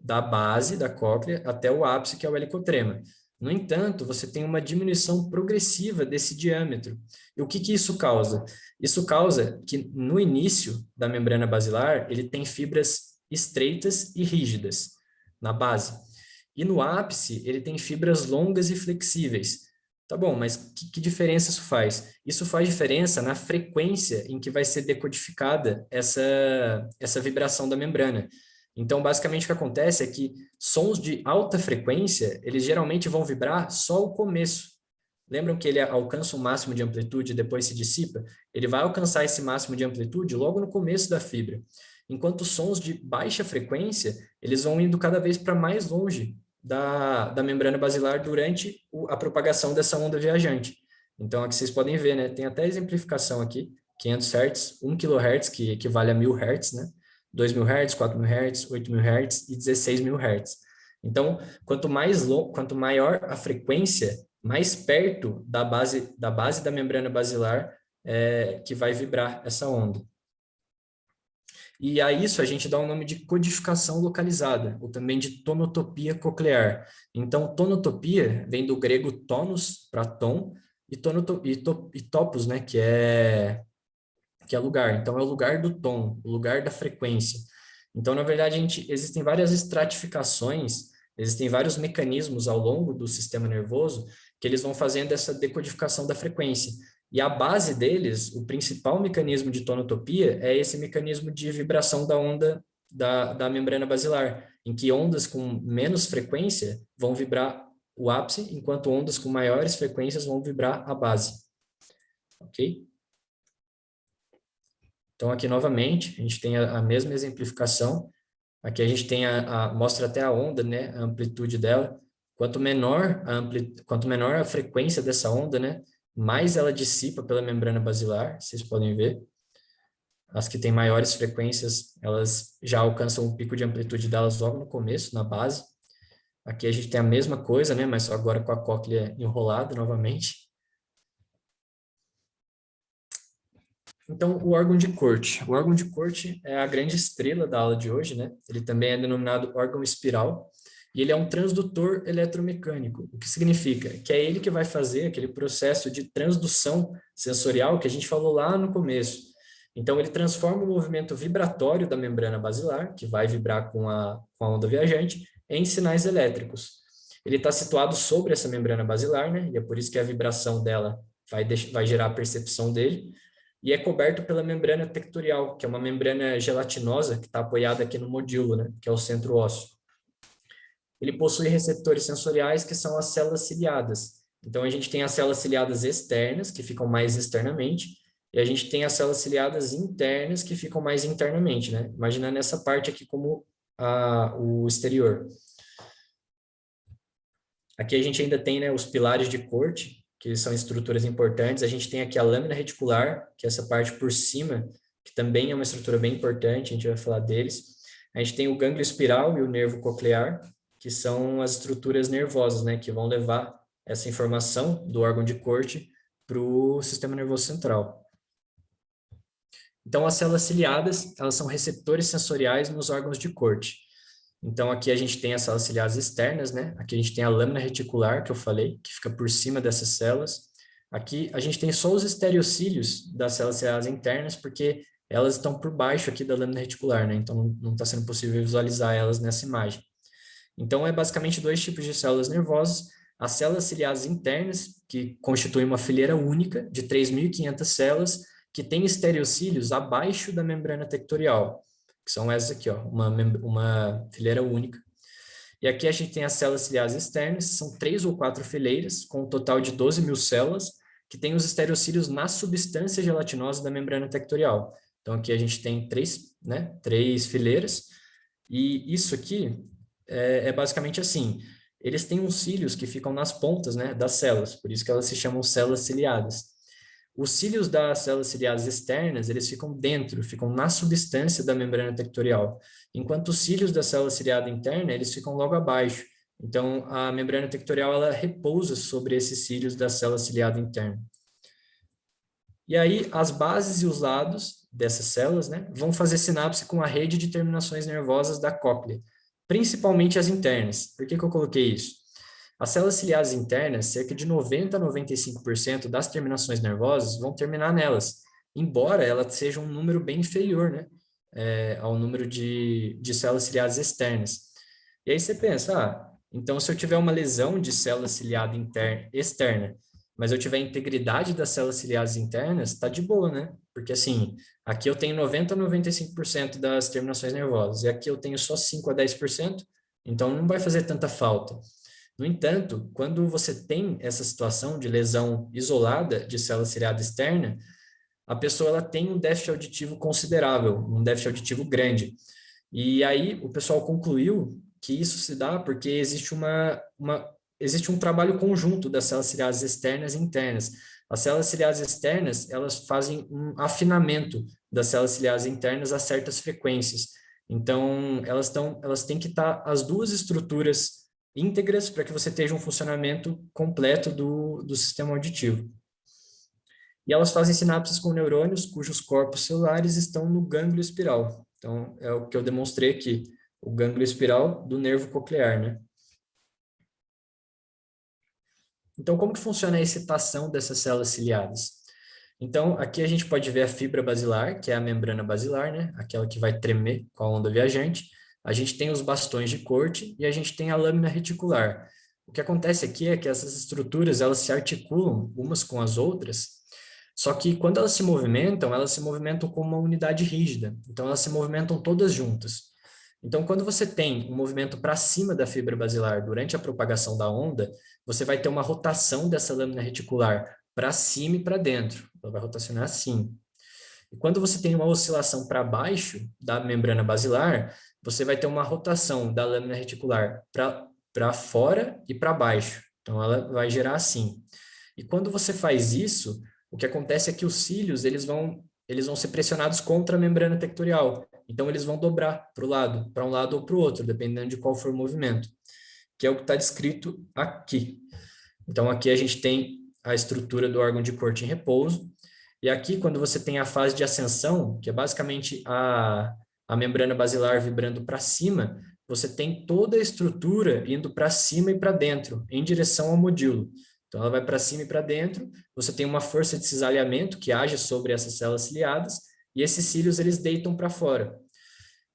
da base da cóclea até o ápice, que é o helicotrema. No entanto, você tem uma diminuição progressiva desse diâmetro. E o que isso causa? Isso causa que no início da membrana basilar, ele tem fibras estreitas e rígidas na base. E no ápice, ele tem fibras longas e flexíveis. Tá bom, mas que diferença isso faz? Isso faz diferença na frequência em que vai ser decodificada essa vibração da membrana. Então, basicamente, o que acontece é que sons de alta frequência, eles geralmente vão vibrar só o começo. Lembram que ele alcança um máximo de amplitude e depois se dissipa? Ele vai alcançar esse máximo de amplitude logo no começo da fibra. Enquanto sons de baixa frequência, eles vão indo cada vez para mais longe da membrana basilar durante a propagação dessa onda viajante. Então, aqui vocês podem ver, né? Tem até exemplificação aqui, 500 Hz, 1 kHz, que equivale a 1000 Hz, né? 2.000 Hz, 4.000 Hz, 8.000 Hz e 16.000 Hz. Então, quanto maior a frequência, mais perto da base da membrana basilar que vai vibrar essa onda. E a isso a gente dá o nome de codificação localizada, ou também de tonotopia coclear. Então, tonotopia vem do grego tonos, para tom, e topos, né, que é lugar. Então, é o lugar do tom, o lugar da frequência. Então, na verdade, existem várias estratificações, existem vários mecanismos ao longo do sistema nervoso que eles vão fazendo essa decodificação da frequência. E a base deles, o principal mecanismo de tonotopia é esse mecanismo de vibração da onda da membrana basilar, em que ondas com menos frequência vão vibrar o ápice, enquanto ondas com maiores frequências vão vibrar a base. Ok? Então, aqui novamente, a gente tem a mesma exemplificação. Aqui a gente tem mostra até a onda, né, a amplitude dela. Quanto menor a frequência dessa onda, né, mais ela dissipa pela membrana basilar, vocês podem ver. As que têm maiores frequências, elas já alcançam o pico de amplitude delas logo no começo, na base. Aqui a gente tem a mesma coisa, né? Mas só agora com a cóclea enrolada novamente. Então, o órgão de Corte. O órgão de Corte é a grande estrela da aula de hoje, né? Ele também é denominado órgão espiral, e ele é um transdutor eletromecânico. O que significa? Que é ele que vai fazer aquele processo de transdução sensorial que a gente falou lá no começo. Então, ele transforma o movimento vibratório da membrana basilar, que vai vibrar com a onda viajante, em sinais elétricos. Ele está situado sobre essa membrana basilar, né? E é por isso que a vibração dela vai gerar a percepção dele, e é coberto pela membrana tectorial, que é uma membrana gelatinosa que está apoiada aqui no modíolo, né, que é o centro ósseo. Ele possui receptores sensoriais que são as células ciliadas. Então, a gente tem as células ciliadas externas, que ficam mais externamente, e a gente tem as células ciliadas internas, que ficam mais internamente, né? Imaginando essa parte aqui como o exterior. Aqui a gente ainda tem, né, os pilares de Corte, que são estruturas importantes. A gente tem aqui a lâmina reticular, que é essa parte por cima, que também é uma estrutura bem importante, a gente vai falar deles. A gente tem o gânglio espiral e o nervo coclear, que são as estruturas nervosas, né, que vão levar essa informação do órgão de Corte para o sistema nervoso central. Então, as células ciliadas, elas são receptores sensoriais nos órgãos de Corte. Então, aqui a gente tem as células ciliadas externas, né? Aqui a gente tem a lâmina reticular, que eu falei, que fica por cima dessas células. Aqui a gente tem só os estereocílios das células ciliadas internas, porque elas estão por baixo aqui da lâmina reticular, né? Então, não está sendo possível visualizar elas nessa imagem. Então, é basicamente dois tipos de células nervosas. As células ciliadas internas, que constituem uma fileira única de 3.500 células, que tem estereocílios abaixo da membrana tectorial, que são essas aqui, ó, uma fileira única. E aqui a gente tem as células ciliadas externas, são 3 ou 4 fileiras, com um total de 12.000 células, que tem os estereocílios na substância gelatinosa da membrana tectorial. Então, aqui a gente tem três fileiras, e isso aqui é basicamente assim, eles têm uns cílios que ficam nas pontas, né, das células, por isso que elas se chamam células ciliadas. Os cílios das células ciliadas externas, eles ficam dentro, ficam na substância da membrana tectorial, enquanto os cílios da célula ciliada interna, eles ficam logo abaixo. Então, a membrana tectorial, ela repousa sobre esses cílios da célula ciliada interna. E aí, as bases e os lados dessas células, né, vão fazer sinapse com a rede de terminações nervosas da cóclea, principalmente as internas. Por que que eu coloquei isso? As células ciliadas internas, cerca de 90 a 95% das terminações nervosas vão terminar nelas, embora ela seja um número bem inferior, né, ao número de células ciliadas externas. E aí você pensa, então se eu tiver uma lesão de célula ciliada externa, mas eu tiver a integridade das células ciliadas internas, tá de boa, né? Porque assim, aqui eu tenho 90 a 95% das terminações nervosas, e aqui eu tenho só 5 a 10%, então não vai fazer tanta falta. No entanto, quando você tem essa situação de lesão isolada de célula ciliada externa, a pessoa ela tem um déficit auditivo considerável, um déficit auditivo grande. E aí o pessoal concluiu que isso se dá porque existe um trabalho conjunto das células ciliadas externas e internas. As células ciliadas externas, elas fazem um afinamento das células ciliadas internas a certas frequências. Então, elas têm que estar as duas estruturas íntegras para que você tenha um funcionamento completo do sistema auditivo. E elas fazem sinapses com neurônios cujos corpos celulares estão no gânglio espiral. Então, é o que eu demonstrei aqui, o gânglio espiral do nervo coclear, né? Então, como que funciona a excitação dessas células ciliadas? Então, aqui a gente pode ver a fibra basilar, que é a membrana basilar, né? Aquela que vai tremer com a onda viajante. A gente tem os bastões de Corte e a gente tem a lâmina reticular. O que acontece aqui é que essas estruturas, elas se articulam umas com as outras, só que quando elas se movimentam como uma unidade rígida. Então, elas se movimentam todas juntas. Então, quando você tem um movimento para cima da fibra basilar durante a propagação da onda, você vai ter uma rotação dessa lâmina reticular para cima e para dentro. Ela vai rotacionar assim. E quando você tem uma oscilação para baixo da membrana basilar, você vai ter uma rotação da lâmina reticular para fora e para baixo. Então, ela vai gerar assim. E quando você faz isso, o que acontece é que os cílios eles vão ser pressionados contra a membrana tectorial. Então, eles vão dobrar para um lado ou para o outro, dependendo de qual for o movimento. O que é o que está descrito aqui. Então, aqui a gente tem a estrutura do órgão de corte em repouso, e aqui, quando você tem a fase de ascensão, que é basicamente a membrana basilar vibrando para cima, você tem toda a estrutura indo para cima e para dentro, em direção ao modilo. Então, ela vai para cima e para dentro, você tem uma força de cisalhamento que age sobre essas células ciliadas, e esses cílios eles deitam para fora.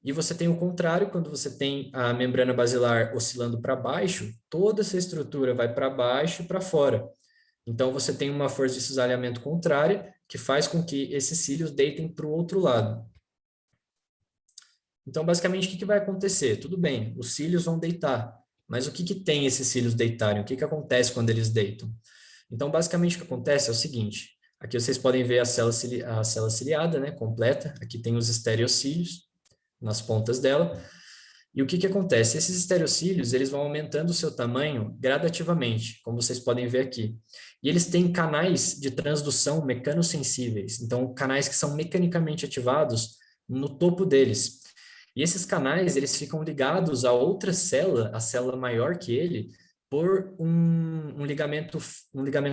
E você tem o contrário, quando você tem a membrana basilar oscilando para baixo, toda essa estrutura vai para baixo e para fora. Então, você tem uma força de cisalhamento contrária, que faz com que esses cílios deitem para o outro lado. Então, basicamente, o que vai acontecer? Tudo bem, os cílios vão deitar, mas o que tem esses cílios deitarem? O que acontece quando eles deitam? Então, basicamente, o que acontece é o seguinte, aqui vocês podem ver a célula ciliada, né, completa, aqui tem os estereocílios nas pontas dela, e o que acontece? Esses estereocílios, eles vão aumentando o seu tamanho gradativamente, como vocês podem ver aqui. E eles têm canais de transdução mecanosensíveis, então canais que são mecanicamente ativados no topo deles. E esses canais, eles ficam ligados a outra célula, a célula maior que ele, por um ligamento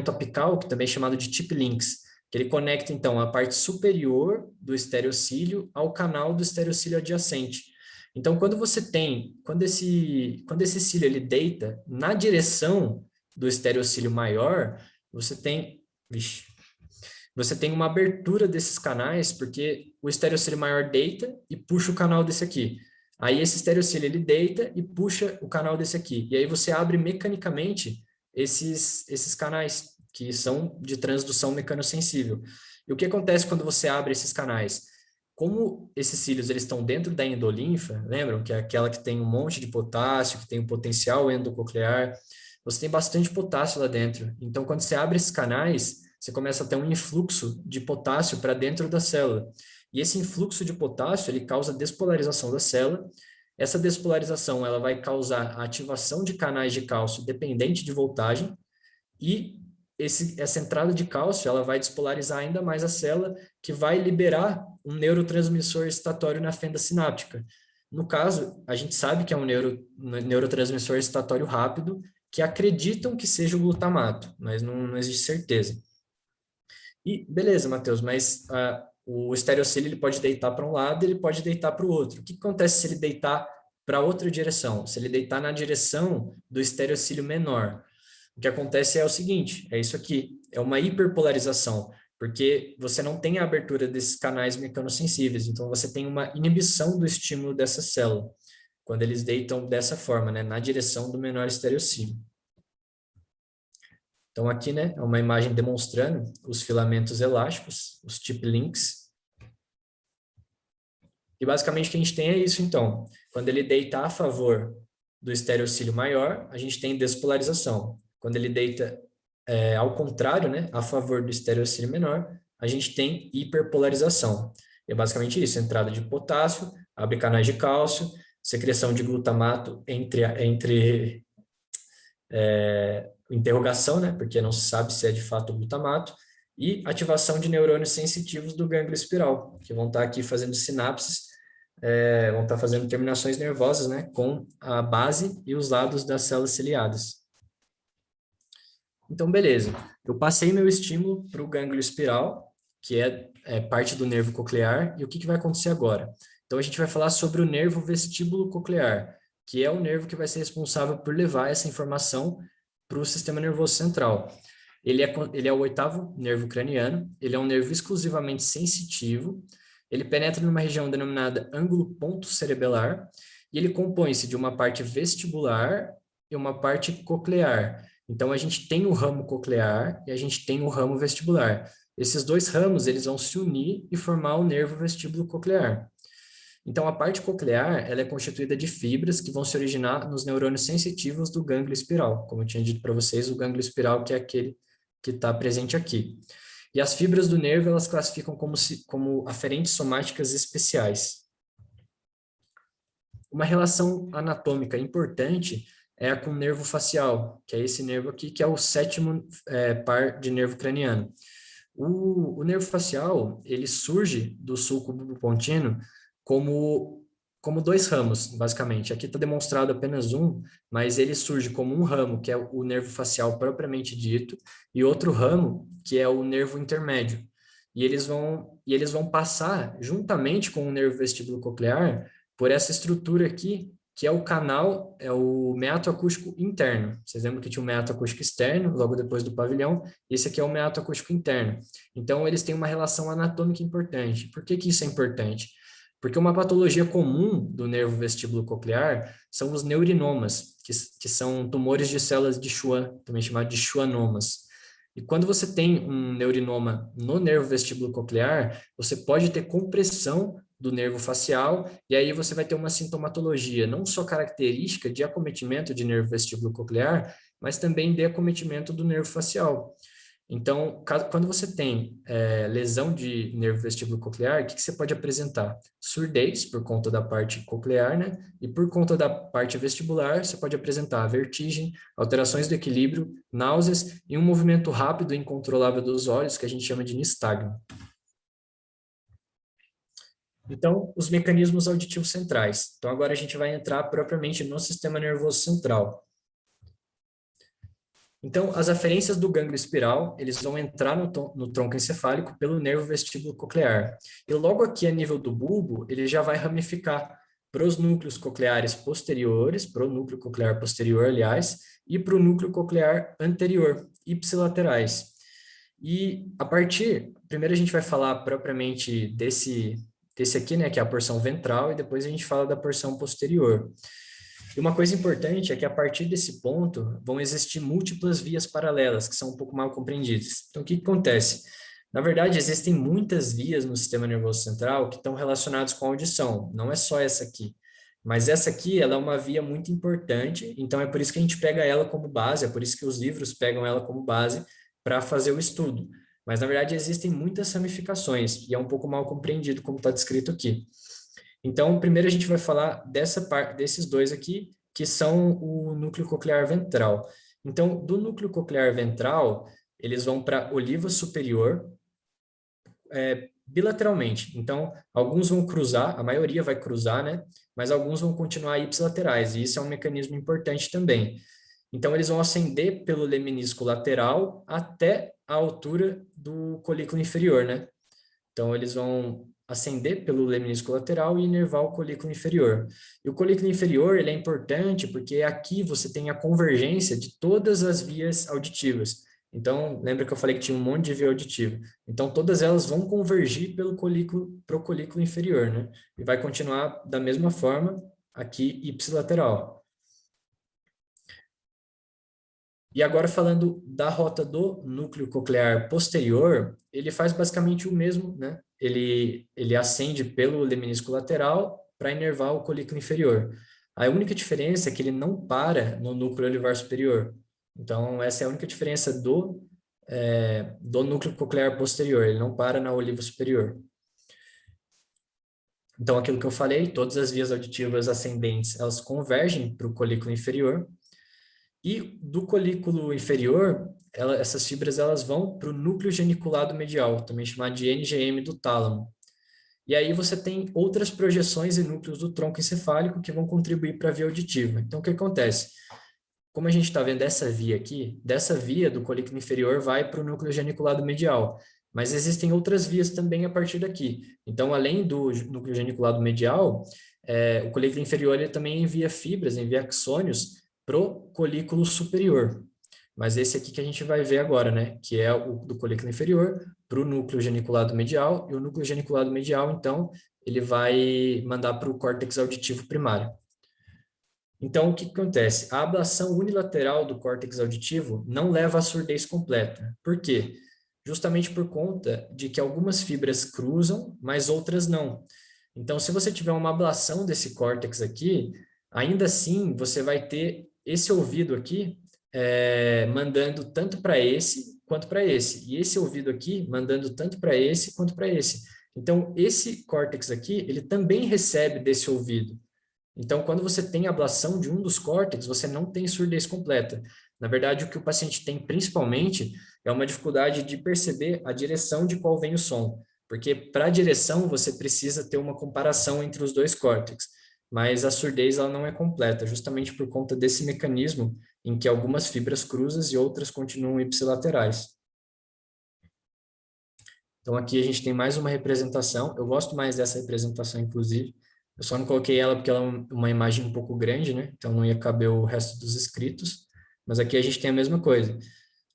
apical, que também é chamado de tip links, que ele conecta, então, a parte superior do estereocílio ao canal do estereocílio adjacente. Então, quando esse cílio ele deita na direção do estereocílio maior, você tem uma abertura desses canais, porque o estereocílio maior deita e puxa o canal desse aqui. Aí esse estereocílio ele deita e puxa o canal desse aqui. E aí você abre mecanicamente esses canais, que são de transdução mecanosensível. E o que acontece quando você abre esses canais? Como esses cílios eles estão dentro da endolinfa, lembram? Que é aquela que tem um monte de potássio, que tem um potencial endococlear, você tem bastante potássio lá dentro. Então, quando você abre esses canais, você começa a ter um influxo de potássio para dentro da célula. E esse influxo de potássio, ele causa despolarização da célula. Essa despolarização, ela vai causar a ativação de canais de cálcio dependente de voltagem, e essa entrada de cálcio, ela vai despolarizar ainda mais a célula, que vai liberar um neurotransmissor excitatório na fenda sináptica. No caso, a gente sabe que é um neurotransmissor excitatório rápido, que acreditam que seja o glutamato, mas não existe certeza. E beleza, Matheus, mas o estereocílio ele pode deitar para um lado, ele pode deitar para o outro. O que acontece se ele deitar para outra direção? Se ele deitar na direção do estereocílio menor? O que acontece é o seguinte, é isso aqui, é uma hiperpolarização, porque você não tem a abertura desses canais mecanosensíveis, então você tem uma inibição do estímulo dessa célula, quando eles deitam dessa forma, né, na direção do menor estereocílio. Então aqui, né, é uma imagem demonstrando os filamentos elásticos, os tip links. E basicamente o que a gente tem é isso, então. Quando ele deita a favor do estereocílio maior, a gente tem despolarização. Quando ele deita ao contrário, né, a favor do estereocílio menor, a gente tem hiperpolarização. E é basicamente isso, entrada de potássio, abre canais de cálcio, secreção de glutamato entre interrogação, né, porque não se sabe se é de fato glutamato, e ativação de neurônios sensitivos do gânglio espiral, que vão estar aqui fazendo sinapses, vão estar fazendo terminações nervosas, né, com a base e os lados das células ciliadas. Então, beleza. Eu passei meu estímulo para o gânglio espiral, que é parte do nervo coclear, e o que vai acontecer agora? Então, a gente vai falar sobre o nervo vestíbulo coclear, que é o nervo que vai ser responsável por levar essa informação para o sistema nervoso central. Ele é o oitavo nervo craniano, ele é um nervo exclusivamente sensitivo, ele penetra numa região denominada ângulo ponto cerebelar, e ele compõe-se de uma parte vestibular e uma parte coclear. Então, a gente tem o ramo coclear e a gente tem o ramo vestibular. Esses dois ramos, eles vão se unir e formar o nervo vestíbulo coclear. Então, a parte coclear, ela é constituída de fibras que vão se originar nos neurônios sensitivos do gânglio espiral. Como eu tinha dito para vocês, o gânglio espiral que é aquele que está presente aqui. E as fibras do nervo, elas classificam como aferentes somáticas especiais. Uma relação anatômica importante é a com o nervo facial, que é esse nervo aqui, que é o sétimo par de nervo craniano. O nervo facial, ele surge do sulco bulbopontino como como dois ramos, basicamente. Aqui está demonstrado apenas um, mas ele surge como um ramo, que é o nervo facial propriamente dito, e outro ramo, que é o nervo intermédio. E eles vão passar, juntamente com o nervo vestíbulo coclear, por essa estrutura aqui, que é o canal, é o meato acústico interno. Vocês lembram que tinha o meato acústico externo, logo depois do pavilhão? Esse aqui é o meato acústico interno. Então, eles têm uma relação anatômica importante. Por que que isso é importante? Porque uma patologia comum do nervo vestíbulo coclear são os neurinomas, que são tumores de células de Schwann, também chamado de schwannomas. E quando você tem um neurinoma no nervo vestíbulo coclear, você pode ter compressão do nervo facial, e aí você vai ter uma sintomatologia não só característica de acometimento de nervo vestíbulo coclear, mas também de acometimento do nervo facial. Então, quando você tem lesão de nervo vestíbulo coclear, o que você pode apresentar? Surdez, por conta da parte coclear, né? E por conta da parte vestibular, você pode apresentar vertigem, alterações do equilíbrio, náuseas e um movimento rápido e incontrolável dos olhos, que a gente chama de nistagmo. Então, os mecanismos auditivos centrais. Então, agora a gente vai entrar propriamente no sistema nervoso central. Então, as aferências do gânglio espiral, eles vão entrar no tronco encefálico pelo nervo vestíbulo coclear. E logo aqui a nível do bulbo, ele já vai ramificar para os núcleos cocleares posteriores, para o núcleo coclear posterior, aliás, e para o núcleo coclear anterior, ipsilaterais. E primeiro a gente vai falar propriamente desse aqui, né, que é a porção ventral, e depois a gente fala da porção posterior. E uma coisa importante é que a partir desse ponto vão existir múltiplas vias paralelas, que são um pouco mal compreendidas. Então, o que acontece? Na verdade, existem muitas vias no sistema nervoso central que estão relacionadas com a audição, não é só essa aqui. Mas essa aqui, ela é uma via muito importante, então é por isso que a gente pega ela como base, é por isso que os livros pegam ela como base para fazer o estudo. Mas, na verdade, existem muitas ramificações, e é um pouco mal compreendido como está descrito aqui. Então, primeiro a gente vai falar desses dois aqui, que são o núcleo coclear ventral. Então, do núcleo coclear ventral, eles vão para a oliva superior, bilateralmente. Então, alguns vão cruzar, a maioria vai cruzar, né? Mas alguns vão continuar ipsilaterais, e isso é um mecanismo importante também. Então, eles vão ascender pelo leminisco lateral até a altura do colículo inferior, né? Então, eles vão ascender pelo leminisco lateral e inervar o colículo inferior. E o colículo inferior, ele é importante porque aqui você tem a convergência de todas as vias auditivas. Então, lembra que eu falei que tinha um monte de via auditiva. Então, todas elas vão convergir pro colículo inferior, né? E vai continuar da mesma forma aqui ipsilateral. E agora falando da rota do núcleo coclear posterior, ele faz basicamente o mesmo, né? Ele ascende pelo leminisco lateral para inervar o colículo inferior. A única diferença é que ele não para no núcleo olivar superior. Então, essa é a única diferença do núcleo coclear posterior, ele não para na oliva superior. Então, aquilo que eu falei, todas as vias auditivas ascendentes, elas convergem para o colículo inferior, e do colículo inferior, essas fibras elas vão para o núcleo geniculado medial, também chamado de NGM do tálamo. E aí você tem outras projeções e núcleos do tronco encefálico que vão contribuir para a via auditiva. Então, o que acontece? Como a gente está vendo essa via aqui, dessa via do colículo inferior vai para o núcleo geniculado medial. Mas existem outras vias também a partir daqui. Então, além do núcleo geniculado medial, o colículo inferior ele também envia fibras, envia axônios pro colículo superior. Mas esse aqui que a gente vai ver agora, né? Que é o do colículo inferior para o núcleo geniculado medial, e o núcleo geniculado medial, então, ele vai mandar para o córtex auditivo primário. Então, o que acontece? A ablação unilateral do córtex auditivo não leva à surdez completa. Por quê? Justamente por conta de que algumas fibras cruzam, mas outras não. Então, se você tiver uma ablação desse córtex aqui, ainda assim você vai ter esse ouvido aqui mandando tanto para esse quanto para esse. E esse ouvido aqui mandando tanto para esse quanto para esse. Então, esse córtex aqui, ele também recebe desse ouvido. Então, quando você tem ablação de um dos córtex, você não tem surdez completa. Na verdade, o que o paciente tem principalmente é uma dificuldade de perceber a direção de qual vem o som. Porque para a direção, você precisa ter uma comparação entre os dois córtex. mas a surdez ela não é completa, justamente por conta desse mecanismo em que algumas fibras cruzam e outras continuam ipsilaterais. Então aqui a gente tem mais uma representação, eu gosto mais dessa representação, inclusive, eu só não coloquei ela porque ela é uma imagem um pouco grande, né? Então não ia caber o resto dos escritos, mas aqui a gente tem a mesma coisa.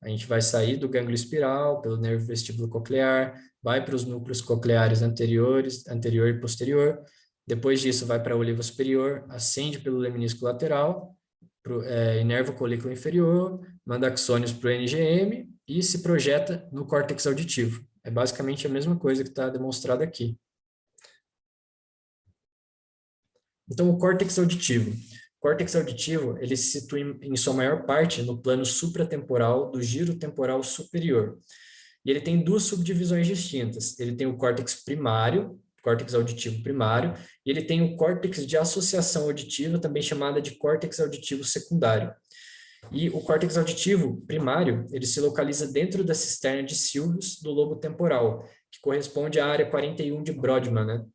A gente vai sair do gânglio espiral, pelo nervo vestíbulo coclear, vai para os núcleos cocleares anteriores, anterior e posterior, depois disso vai para a oliva superior, ascende pelo leminisco lateral, inerva o colículo inferior, manda axônios para o NGM e se projeta no córtex auditivo. É basicamente a mesma coisa que está demonstrada aqui. Então, o córtex auditivo. O córtex auditivo, ele se situa em sua maior parte no plano supratemporal do giro temporal superior. E ele tem duas subdivisões distintas. Ele tem o córtex primário, córtex auditivo primário, e ele tem o córtex de associação auditiva, também chamada de córtex auditivo secundário. E o córtex auditivo primário, ele se localiza dentro da cisterna de Silvius do lobo temporal, que corresponde à área 41 de Brodmann, né?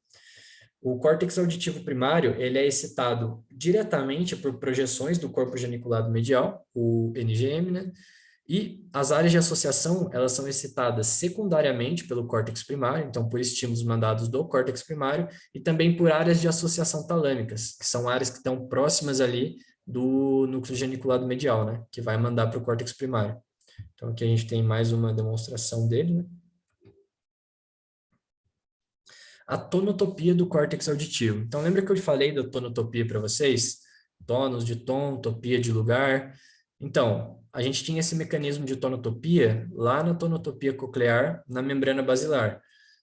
O córtex auditivo primário, ele é excitado diretamente por projeções do corpo geniculado medial, o NGM, né? E as áreas de associação, elas são excitadas secundariamente pelo córtex primário, então por estímulos mandados do córtex primário, e também por áreas de associação talâmicas, que são áreas que estão próximas ali do núcleo geniculado medial, né? Que vai mandar para o córtex primário. Então aqui a gente tem mais uma demonstração dele, né? A tonotopia do córtex auditivo. Então, lembra que eu falei da tonotopia para vocês? Tonos de tom, topia de lugar. Então, a gente tinha esse mecanismo de tonotopia lá na tonotopia coclear, na membrana basilar.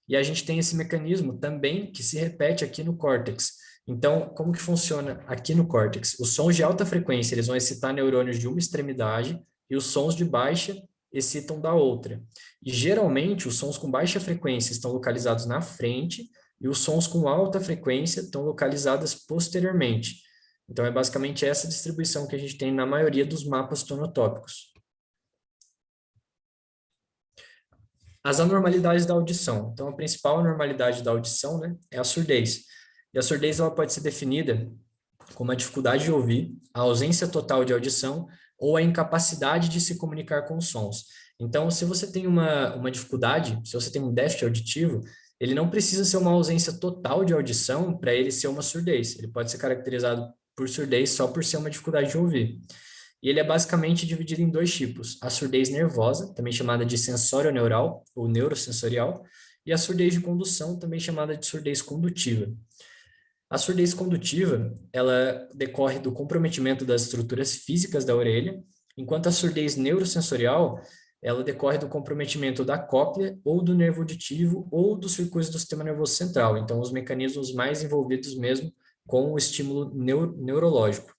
E a gente tem esse mecanismo também que se repete aqui no córtex. Então, como que funciona aqui no córtex? Os sons de alta frequência, eles vão excitar neurônios de uma extremidade e os sons de baixa excitam da outra. E geralmente os sons com baixa frequência estão localizados na frente e os sons com alta frequência estão localizados posteriormente. Então é basicamente essa distribuição que a gente tem na maioria dos mapas tonotópicos. As anormalidades da audição. Então a principal anormalidade da audição, né, é a surdez. E a surdez ela pode ser definida como a dificuldade de ouvir, a ausência total de audição ou a incapacidade de se comunicar com os sons. Então, se você tem uma dificuldade, se você tem um déficit auditivo, ele não precisa ser uma ausência total de audição para ele ser uma surdez. Ele pode ser caracterizado por surdez só por ser uma dificuldade de ouvir. E ele é basicamente dividido em dois tipos: a surdez nervosa, também chamada de sensório-neural ou neurosensorial, e a surdez de condução, também chamada de surdez condutiva. A surdez condutiva, ela decorre do comprometimento das estruturas físicas da orelha, enquanto a surdez neurosensorial, ela decorre do comprometimento da cóclea ou do nervo auditivo ou dos circuitos do sistema nervoso central. Então, os mecanismos mais envolvidos mesmo com o estímulo neurológico.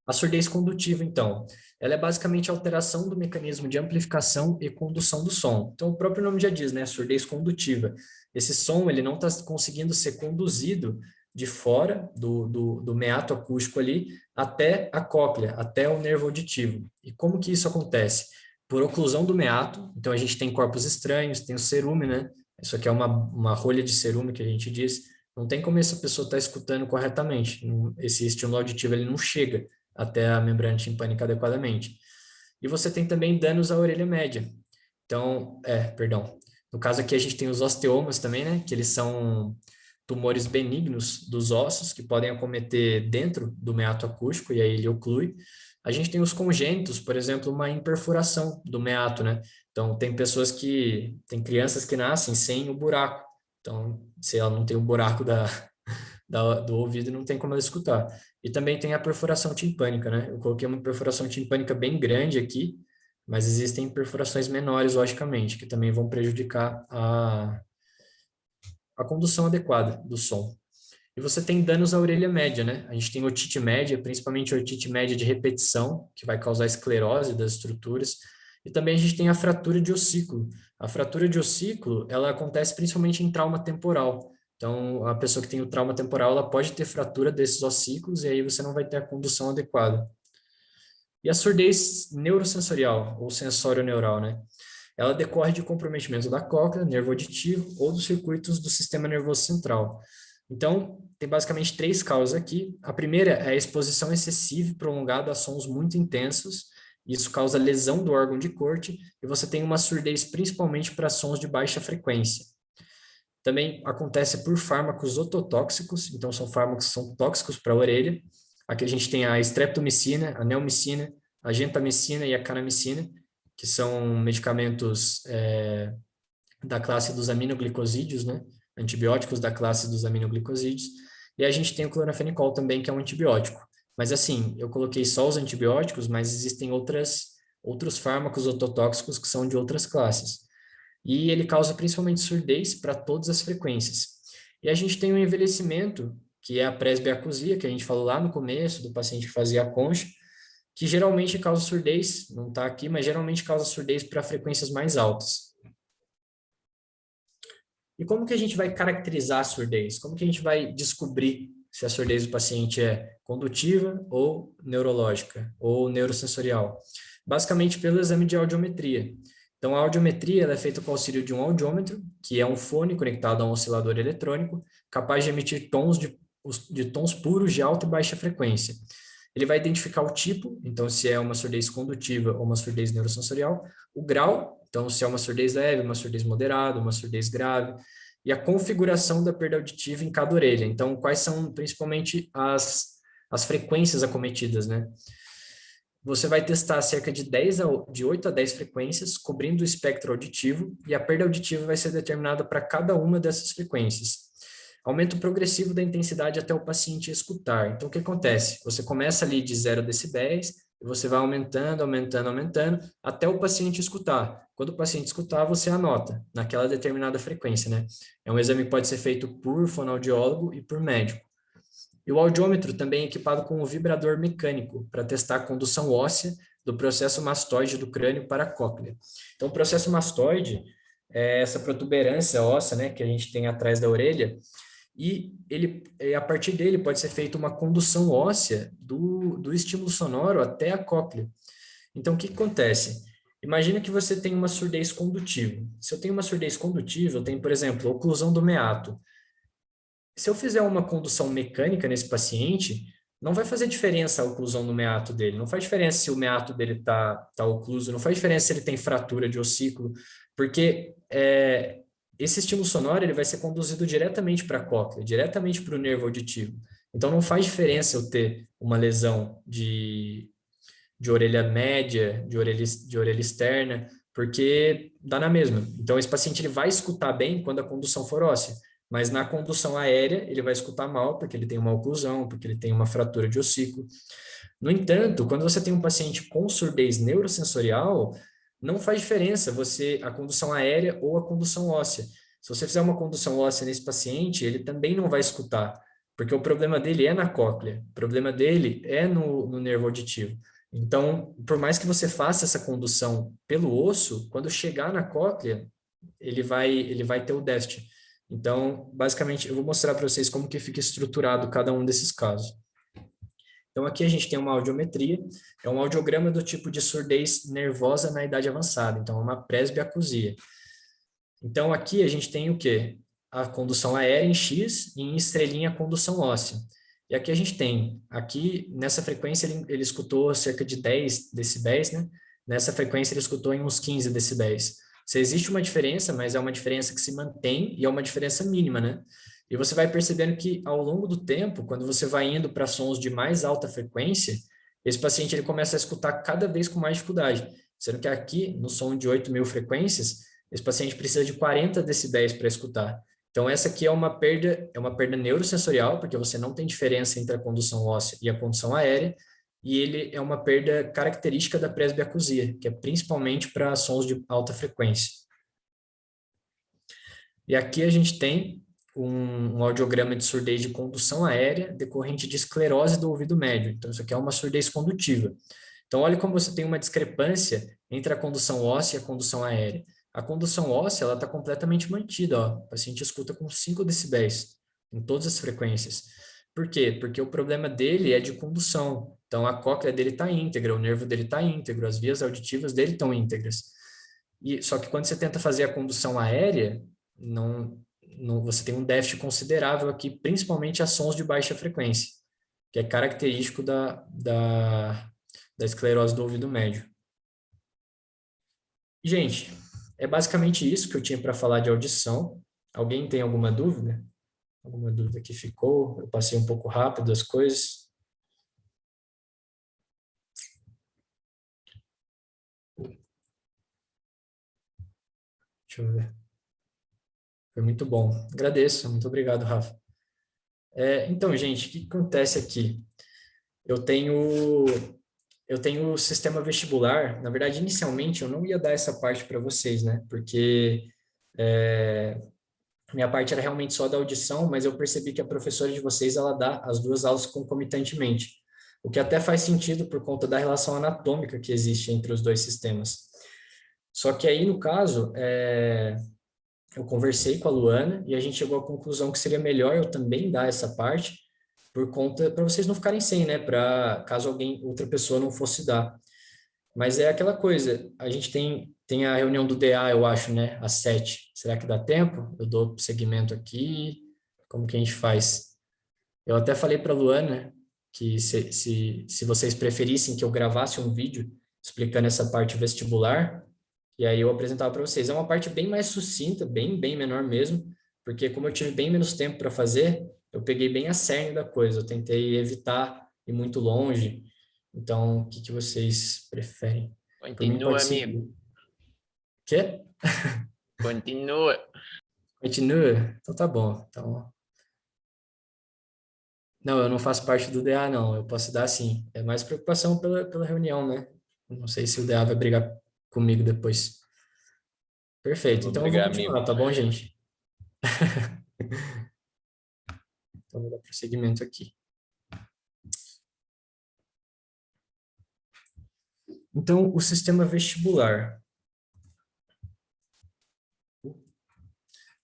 A surdez condutiva, então, ela é basicamente a alteração do mecanismo de amplificação e condução do som. Então, o próprio nome já diz, né? Surdez condutiva. Esse som, ele não está conseguindo ser conduzido de fora do meato acústico ali até a cóclea, até o nervo auditivo. E como que isso acontece? Por oclusão do meato. Então, a gente tem corpos estranhos, tem o cerume, né? Isso aqui é uma rolha de cerume que a gente diz. Não tem como essa pessoa estar escutando corretamente. Esse estímulo auditivo, ele não chega até a membrana timpânica adequadamente. E você tem também danos à orelha média. Então, perdão. No caso aqui a gente tem os osteomas também, né? Que eles são tumores benignos dos ossos que podem acometer dentro do meato acústico e aí ele oclui. A gente tem os congênitos, por exemplo, uma imperfuração do meato, né? Então, tem crianças que nascem sem o buraco. Então, se ela não tem o buraco do ouvido, não tem como ela escutar. E também tem a perfuração timpânica, né? Eu coloquei uma perfuração timpânica bem grande aqui, mas existem perfurações menores, logicamente, que também vão prejudicar a condução adequada do som. E você tem danos à orelha média, né? A gente tem otite média, principalmente otite média de repetição, que vai causar esclerose das estruturas. E também a gente tem a fratura de ossículo. A fratura de ossículo, ela acontece principalmente em trauma temporal. Então, a pessoa que tem o trauma temporal, ela pode ter fratura desses ossículos e aí você não vai ter a condução adequada. E a surdez neurosensorial, ou sensório-neural, né? Ela decorre de comprometimento da cóclea, nervo auditivo ou dos circuitos do sistema nervoso central. Então, tem basicamente três causas aqui. A primeira é a exposição excessiva e prolongada a sons muito intensos. Isso causa lesão do órgão de corte e você tem uma surdez principalmente para sons de baixa frequência. Também acontece por fármacos ototóxicos, então são fármacos que são tóxicos para a orelha. Aqui a gente tem a streptomicina, a neomicina, a gentamicina e a kanamicina, que são medicamentos da classe dos aminoglicosídeos, né? Antibióticos da classe dos aminoglicosídeos. E a gente tem o cloranfenicol também, que é um antibiótico. Mas assim, eu coloquei só os antibióticos, mas existem outros fármacos ototóxicos que são de outras classes. E ele causa principalmente surdez para todas as frequências. E a gente tem o envelhecimento, que é a presbiacusia, que a gente falou lá no começo, do paciente que fazia a concha, que geralmente causa surdez, não está aqui, mas geralmente causa surdez para frequências mais altas. E como que a gente vai caracterizar a surdez? Como que a gente vai descobrir se a surdez do paciente é condutiva ou neurológica ou neurosensorial? Basicamente pelo exame de audiometria. Então, a audiometria ela é feita com o auxílio de um audiômetro, que é um fone conectado a um oscilador eletrônico, capaz de emitir de tons puros de alta e baixa frequência. Ele vai identificar o tipo, então se é uma surdez condutiva ou uma surdez neurosensorial, o grau, então se é uma surdez leve, uma surdez moderada, uma surdez grave, e a configuração da perda auditiva em cada orelha. Então, quais são principalmente as frequências acometidas, né? Você vai testar cerca de 8 a 10 frequências, cobrindo o espectro auditivo, e a perda auditiva vai ser determinada para cada uma dessas frequências. Aumento progressivo da intensidade até o paciente escutar. Então, o que acontece? Você começa ali de 0 decibéis, e você vai aumentando, aumentando, aumentando, até o paciente escutar. Quando o paciente escutar, você anota naquela determinada frequência, né? É um exame que pode ser feito por fonoaudiólogo e por médico. E o audiômetro também é equipado com um vibrador mecânico para testar a condução óssea do processo mastoide do crânio para a cóclea. Então, o processo mastoide é essa protuberância óssea, né, que a gente tem atrás da orelha, e a partir dele pode ser feita uma condução óssea do estímulo sonoro até a cóclea. Então, o que acontece? Imagina que você tem uma surdez condutiva. Se eu tenho uma surdez condutiva, eu tenho, por exemplo, oclusão do meato. Se eu fizer uma condução mecânica nesse paciente, não vai fazer diferença a oclusão no meato dele, não faz diferença se o meato dele tá ocluso, não faz diferença se ele tem fratura de ossículo, porque esse estímulo sonoro ele vai ser conduzido diretamente para a cóclea, diretamente para o nervo auditivo. Então não faz diferença eu ter uma lesão de orelha média, de orelha externa, porque dá na mesma. Então esse paciente ele vai escutar bem quando a condução for óssea. Mas na condução aérea, ele vai escutar mal, porque ele tem uma oclusão, porque ele tem uma fratura de ossículo. No entanto, quando você tem um paciente com surdez neurosensorial, não faz diferença a condução aérea ou a condução óssea. Se você fizer uma condução óssea nesse paciente, ele também não vai escutar, porque o problema dele é na cóclea, o problema dele é no nervo auditivo. Então, por mais que você faça essa condução pelo osso, quando chegar na cóclea, ele vai ter o déficit. Então, basicamente, eu vou mostrar para vocês como que fica estruturado cada um desses casos. Então, aqui a gente tem uma audiometria, é um audiograma do tipo de surdez nervosa na idade avançada, então é uma presbiacusia. Então, aqui a gente tem o quê? A condução aérea em X e em estrelinha a condução óssea. E aqui a gente tem, aqui nessa frequência ele escutou cerca de 10 decibéis, né? Nessa frequência ele escutou em uns 15 decibéis. Se existe uma diferença, mas é uma diferença que se mantém e é uma diferença mínima, né? E você vai percebendo que ao longo do tempo, quando você vai indo para sons de mais alta frequência, esse paciente ele começa a escutar cada vez com mais dificuldade. Sendo que aqui, no som de 8.000 frequências, esse paciente precisa de 40 decibéis para escutar. Então, essa aqui é uma perda neurosensorial, porque você não tem diferença entre a condução óssea e a condução aérea, e ele é uma perda característica da presbiacusia, que é principalmente para sons de alta frequência. E aqui a gente tem um audiograma de surdez de condução aérea decorrente de esclerose do ouvido médio. Então, isso aqui é uma surdez condutiva. Então, olha como você tem uma discrepância entre a condução óssea e a condução aérea. A condução óssea ela está completamente mantida. Ó. O paciente escuta com 5 decibéis em todas as frequências. Por quê? Porque o problema dele é de condução. Então, a cóclea dele está íntegra, o nervo dele está íntegro, as vias auditivas dele estão íntegras. Só que quando você tenta fazer a condução aérea, você tem um déficit considerável aqui, principalmente a sons de baixa frequência, que é característico da esclerose do ouvido médio. Gente, é basicamente isso que eu tinha para falar de audição. Alguém tem alguma dúvida? Alguma dúvida que ficou? Eu passei um pouco rápido as coisas. Deixa eu ver. Foi muito bom. Agradeço. Muito obrigado, Rafa. Então, gente, o que acontece aqui? Eu tenho eu tenho o sistema vestibular. Na verdade, inicialmente eu não ia dar essa parte para vocês, né? Porque minha parte era realmente só da audição, mas eu percebi que a professora de vocês ela dá as duas aulas concomitantemente, o que até faz sentido por conta da relação anatômica que existe entre os dois sistemas. Só que aí, no caso, eu conversei com a Luana e a gente chegou à conclusão que seria melhor eu também dar essa parte, por conta, para vocês não ficarem sem, né? Para caso outra pessoa não fosse dar. Mas é aquela coisa, a gente tem a reunião do DA, eu acho, né? Às 7. Será que dá tempo? Eu dou segmento aqui, como que a gente faz? Eu até falei para a Luana que se vocês preferissem que eu gravasse um vídeo explicando essa parte vestibular, e aí eu apresentava para vocês. É uma parte bem mais sucinta, bem menor mesmo, porque como eu tive bem menos tempo para fazer, eu peguei bem a cerne da coisa. Eu tentei evitar ir muito longe. Então, o que que vocês preferem? Por mim Continua, pode ser. amigo. Quê? Continua. Continua? Então tá bom. Então, não, eu não faço parte do DA, não. Eu posso dar sim. É mais preocupação pela reunião, né? Não sei se o DA vai brigar comigo depois. Não Perfeito. vou Então eu vou brigar, continuar, amigo. tá bom, gente? Então vou dar prosseguimento aqui. Então, o sistema vestibular.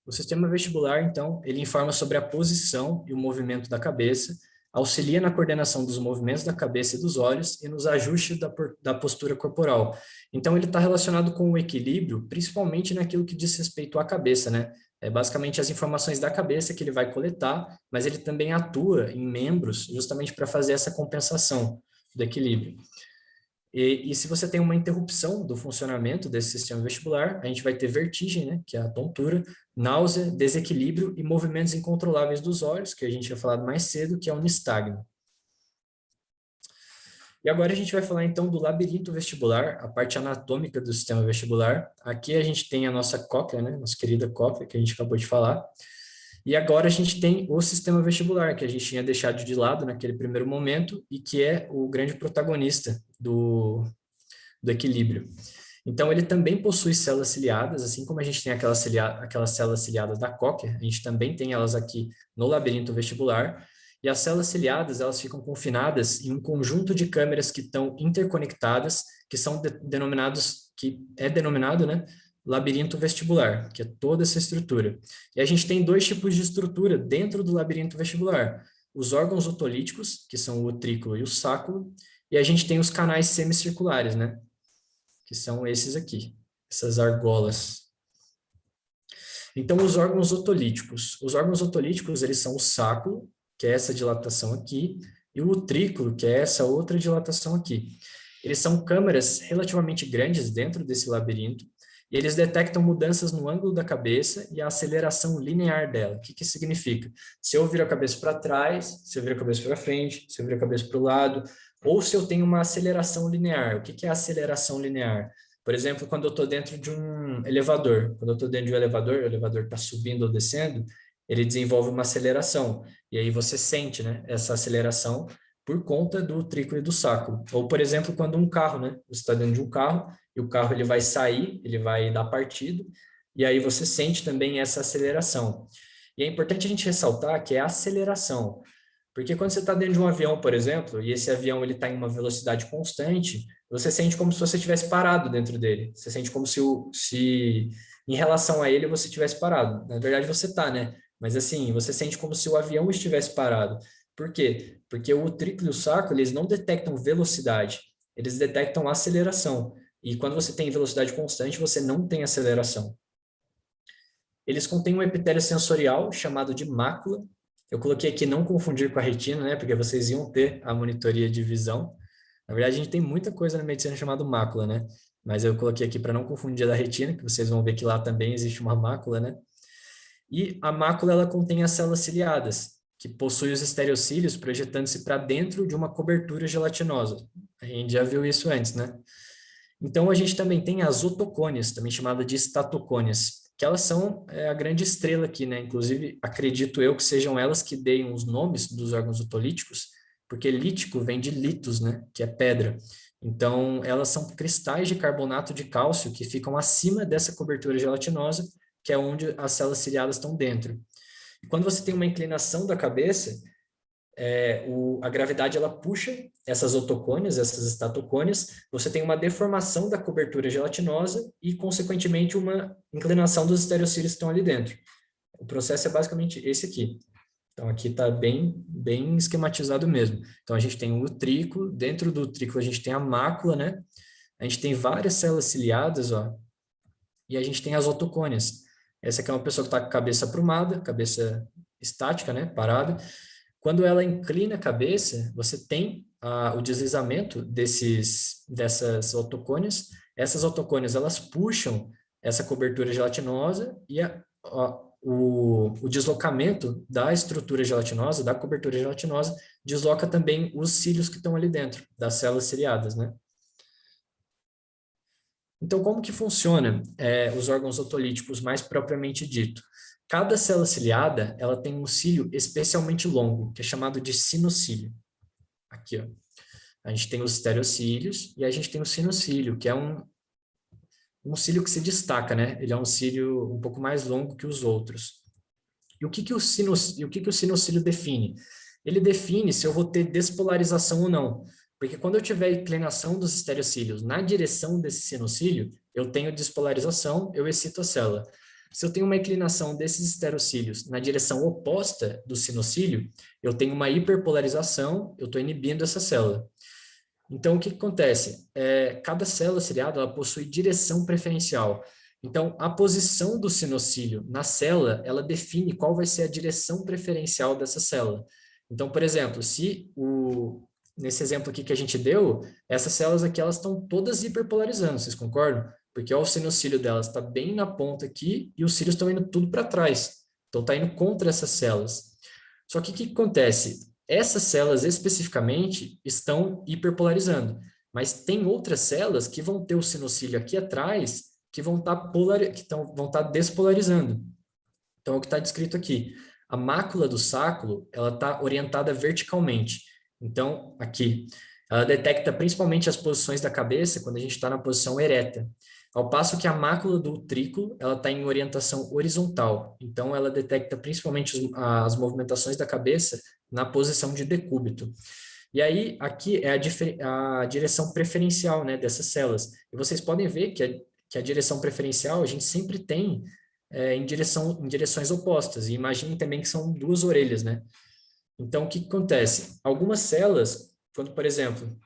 O sistema vestibular, então, ele informa sobre a posição e o movimento da cabeça, auxilia na coordenação dos movimentos da cabeça e dos olhos e nos ajustes da postura corporal. Então, ele está relacionado com o equilíbrio, principalmente naquilo que diz respeito à cabeça, né? É basicamente as informações da cabeça que ele vai coletar, mas ele também atua em membros justamente para fazer essa compensação do equilíbrio. E se você tem uma interrupção do funcionamento desse sistema vestibular, a gente vai ter vertigem, né, que é a tontura, náusea, desequilíbrio e movimentos incontroláveis dos olhos, que a gente tinha falado mais cedo, que é o nistagmo. E agora a gente vai falar então do labirinto vestibular, a parte anatômica do sistema vestibular. Aqui a gente tem a nossa cóclea, né, nossa querida cóclea, que a gente acabou de falar. E agora a gente tem o sistema vestibular, que a gente tinha deixado de lado naquele primeiro momento e que é o grande protagonista do equilíbrio. Então, ele também possui células ciliadas, assim como a gente tem aquelas células ciliadas da cóclea, a gente também tem elas aqui no labirinto vestibular, e as células ciliadas, elas ficam confinadas em um conjunto de câmeras que estão interconectadas, que são denominado, né, labirinto vestibular, que é toda essa estrutura. E a gente tem dois tipos de estrutura dentro do labirinto vestibular. Os órgãos otolíticos, que são o utrículo e o sáculo, e a gente tem os canais semicirculares, né, que são esses aqui, essas argolas. Então, os órgãos otolíticos. Os órgãos otolíticos, eles são o sáculo, que é essa dilatação aqui, e o utrículo, que é essa outra dilatação aqui. Eles são câmaras relativamente grandes dentro desse labirinto, e eles detectam mudanças no ângulo da cabeça e a aceleração linear dela. O que que significa? Se eu viro a cabeça para trás, se eu viro a cabeça para frente, se eu viro a cabeça para o lado, ou se eu tenho uma aceleração linear. O que que é aceleração linear? Por exemplo, quando eu estou dentro de um elevador. Quando eu estou dentro de um elevador, o elevador está subindo ou descendo, ele desenvolve uma aceleração. E aí você sente, né, essa aceleração por conta do utrículo e do sáculo. Ou, por exemplo, quando um carro, né, você está dentro de um carro, e o carro ele vai sair, ele vai dar partido, e aí você sente também essa aceleração. E é importante a gente ressaltar que é aceleração, porque quando você está dentro de um avião, por exemplo, e esse avião ele está em uma velocidade constante, você sente como se você estivesse parado dentro dele. Você sente como se em relação a ele você estivesse parado. Na verdade você está, né? Mas assim, você sente como se o avião estivesse parado. Por quê? Porque o triplo e o saco, eles não detectam velocidade, eles detectam aceleração. E quando você tem velocidade constante, você não tem aceleração. Eles contêm um epitélio sensorial chamado de mácula. Eu coloquei aqui não confundir com a retina, né? Porque vocês iam ter a monitoria de visão. Na verdade, a gente tem muita coisa na medicina chamada mácula, né? Mas eu coloquei aqui para não confundir da retina, que vocês vão ver que lá também existe uma mácula, né? E a mácula, ela contém as células ciliadas, que possuem os estereocílios projetando-se para dentro de uma cobertura gelatinosa. A gente já viu isso antes, né? Então, a gente também tem as otocônias, também chamada de estatocônias, que elas são a grande estrela aqui, né? Inclusive, acredito eu que sejam elas que deem os nomes dos órgãos otolíticos, porque lítico vem de litos, né? Que é pedra. Então, elas são cristais de carbonato de cálcio que ficam acima dessa cobertura gelatinosa, que é onde as células ciliadas estão dentro. E quando você tem uma inclinação da cabeça, a gravidade ela puxa essas otocônias, essas estatocônias, você tem uma deformação da cobertura gelatinosa e, consequentemente, uma inclinação dos estereocílios que estão ali dentro. O processo é basicamente esse aqui. Então, aqui está bem esquematizado mesmo. Então, a gente tem o utrículo, dentro do utrículo a gente tem a mácula, né? A gente tem várias células ciliadas, ó, e a gente tem as otocônias. Essa aqui é uma pessoa que está com a cabeça aprumada, cabeça estática, né? Parada. Quando ela inclina a cabeça, você tem o deslizamento dessas otocônias. Essas otocônias, elas puxam essa cobertura gelatinosa e o deslocamento da estrutura gelatinosa, da cobertura gelatinosa, desloca também os cílios que estão ali dentro, das células ciliadas, né? Então, como que funciona os órgãos otolíticos mais propriamente dito? Cada célula ciliada, ela tem um cílio especialmente longo, que é chamado de sinocílio. Aqui, ó. A gente tem os estereocílios e a gente tem o sinocílio, que é um cílio que se destaca, né? Ele é um cílio um pouco mais longo que os outros. E o que o sinocílio define? Ele define se eu vou ter despolarização ou não. Porque quando eu tiver inclinação dos estereocílios na direção desse sinocílio, eu tenho despolarização, eu excito a célula. Se eu tenho uma inclinação desses estereocílios na direção oposta do sinocílio, eu tenho uma hiperpolarização, eu estou inibindo essa célula. Então, o que acontece? Cada célula ciliada ela possui direção preferencial. Então, a posição do sinocílio na célula, ela define qual vai ser a direção preferencial dessa célula. Então, por exemplo, nesse exemplo aqui que a gente deu, essas células aqui, elas estão todas hiperpolarizando, vocês concordam? Porque ó, o sinocílio delas está bem na ponta aqui e os cílios estão indo tudo para trás. Então, está indo contra essas células. Só que o que acontece? Essas células especificamente estão hiperpolarizando, mas tem outras células que vão ter o sinocílio aqui atrás que vão estar despolarizando. Então, é o que está descrito aqui. A mácula do sáculo, ela está orientada verticalmente. Então, aqui, ela detecta principalmente as posições da cabeça quando a gente está na posição ereta. Ao passo que a mácula do utrículo, ela está em orientação horizontal. Então, ela detecta principalmente as movimentações da cabeça na posição de decúbito. E aí, aqui é a direção preferencial, né, dessas células. E vocês podem ver que a direção preferencial a gente sempre tem em direções opostas. E imagine também que são duas orelhas, né? Então, o que acontece? Algumas células, quando, por exemplo,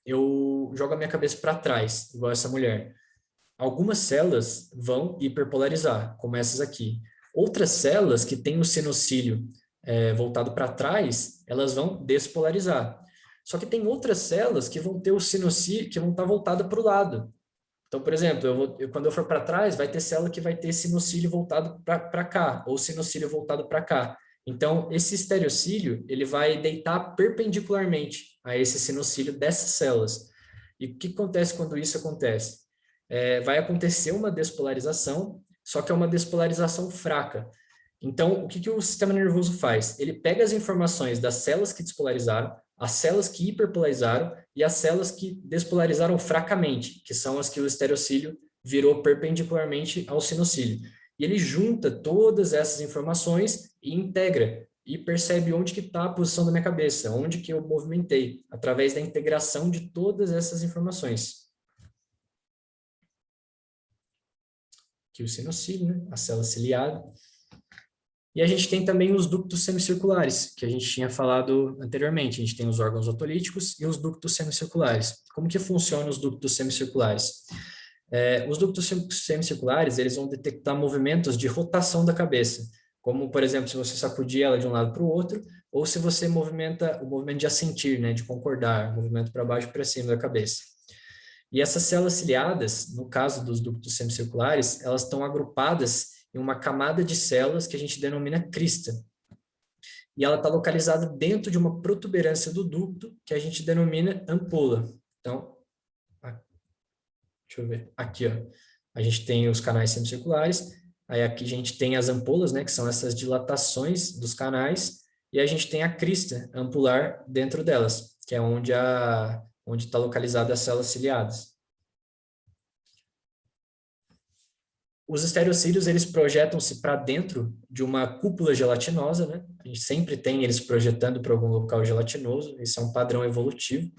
eu jogo a minha cabeça para trás, igual essa mulher, algumas células vão hiperpolarizar, como essas aqui. Outras células que têm o sinocílio voltado para trás, elas vão despolarizar. Só que tem outras células que vão ter o sinocílio, que vão estar voltadas para o lado. Então, por exemplo, quando eu for para trás, vai ter célula que vai ter sinocílio voltado para cá, ou sinocílio voltado para cá. Então, esse estereocílio, ele vai deitar perpendicularmente a esse sinocílio dessas células. E o que acontece quando isso acontece? Vai acontecer uma despolarização, só que é uma despolarização fraca. Então, o que o sistema nervoso faz? Ele pega as informações das células que despolarizaram, as células que hiperpolarizaram e as células que despolarizaram fracamente, que são as que o estereocílio virou perpendicularmente ao sinocílio. E ele junta todas essas informações e integra, e percebe onde que está a posição da minha cabeça, onde que eu movimentei, através da integração de todas essas informações. Aqui o sinocílio, né? A célula ciliada. E a gente tem também os ductos semicirculares, que a gente tinha falado anteriormente. A gente tem os órgãos otolíticos e os ductos semicirculares. Como que funcionam os ductos semicirculares? Os ductos semicirculares, eles vão detectar movimentos de rotação da cabeça, como, por exemplo, se você sacudir ela de um lado para o outro, ou se você movimenta o movimento de assentir, né, de concordar, movimento para baixo e para cima da cabeça. E essas células ciliadas, no caso dos ductos semicirculares, elas estão agrupadas em uma camada de células que a gente denomina crista. E ela está localizada dentro de uma protuberância do ducto que a gente denomina ampola. Então, deixa eu ver, aqui, ó, a gente tem os canais semicirculares, aí aqui a gente tem as ampolas, né, que são essas dilatações dos canais, e a gente tem a crista ampular dentro delas, que é onde está localizada as células ciliadas. Os estereocílios, eles projetam-se para dentro de uma cúpula gelatinosa, né? A gente sempre tem eles projetando para algum local gelatinoso, esse é um padrão evolutivo,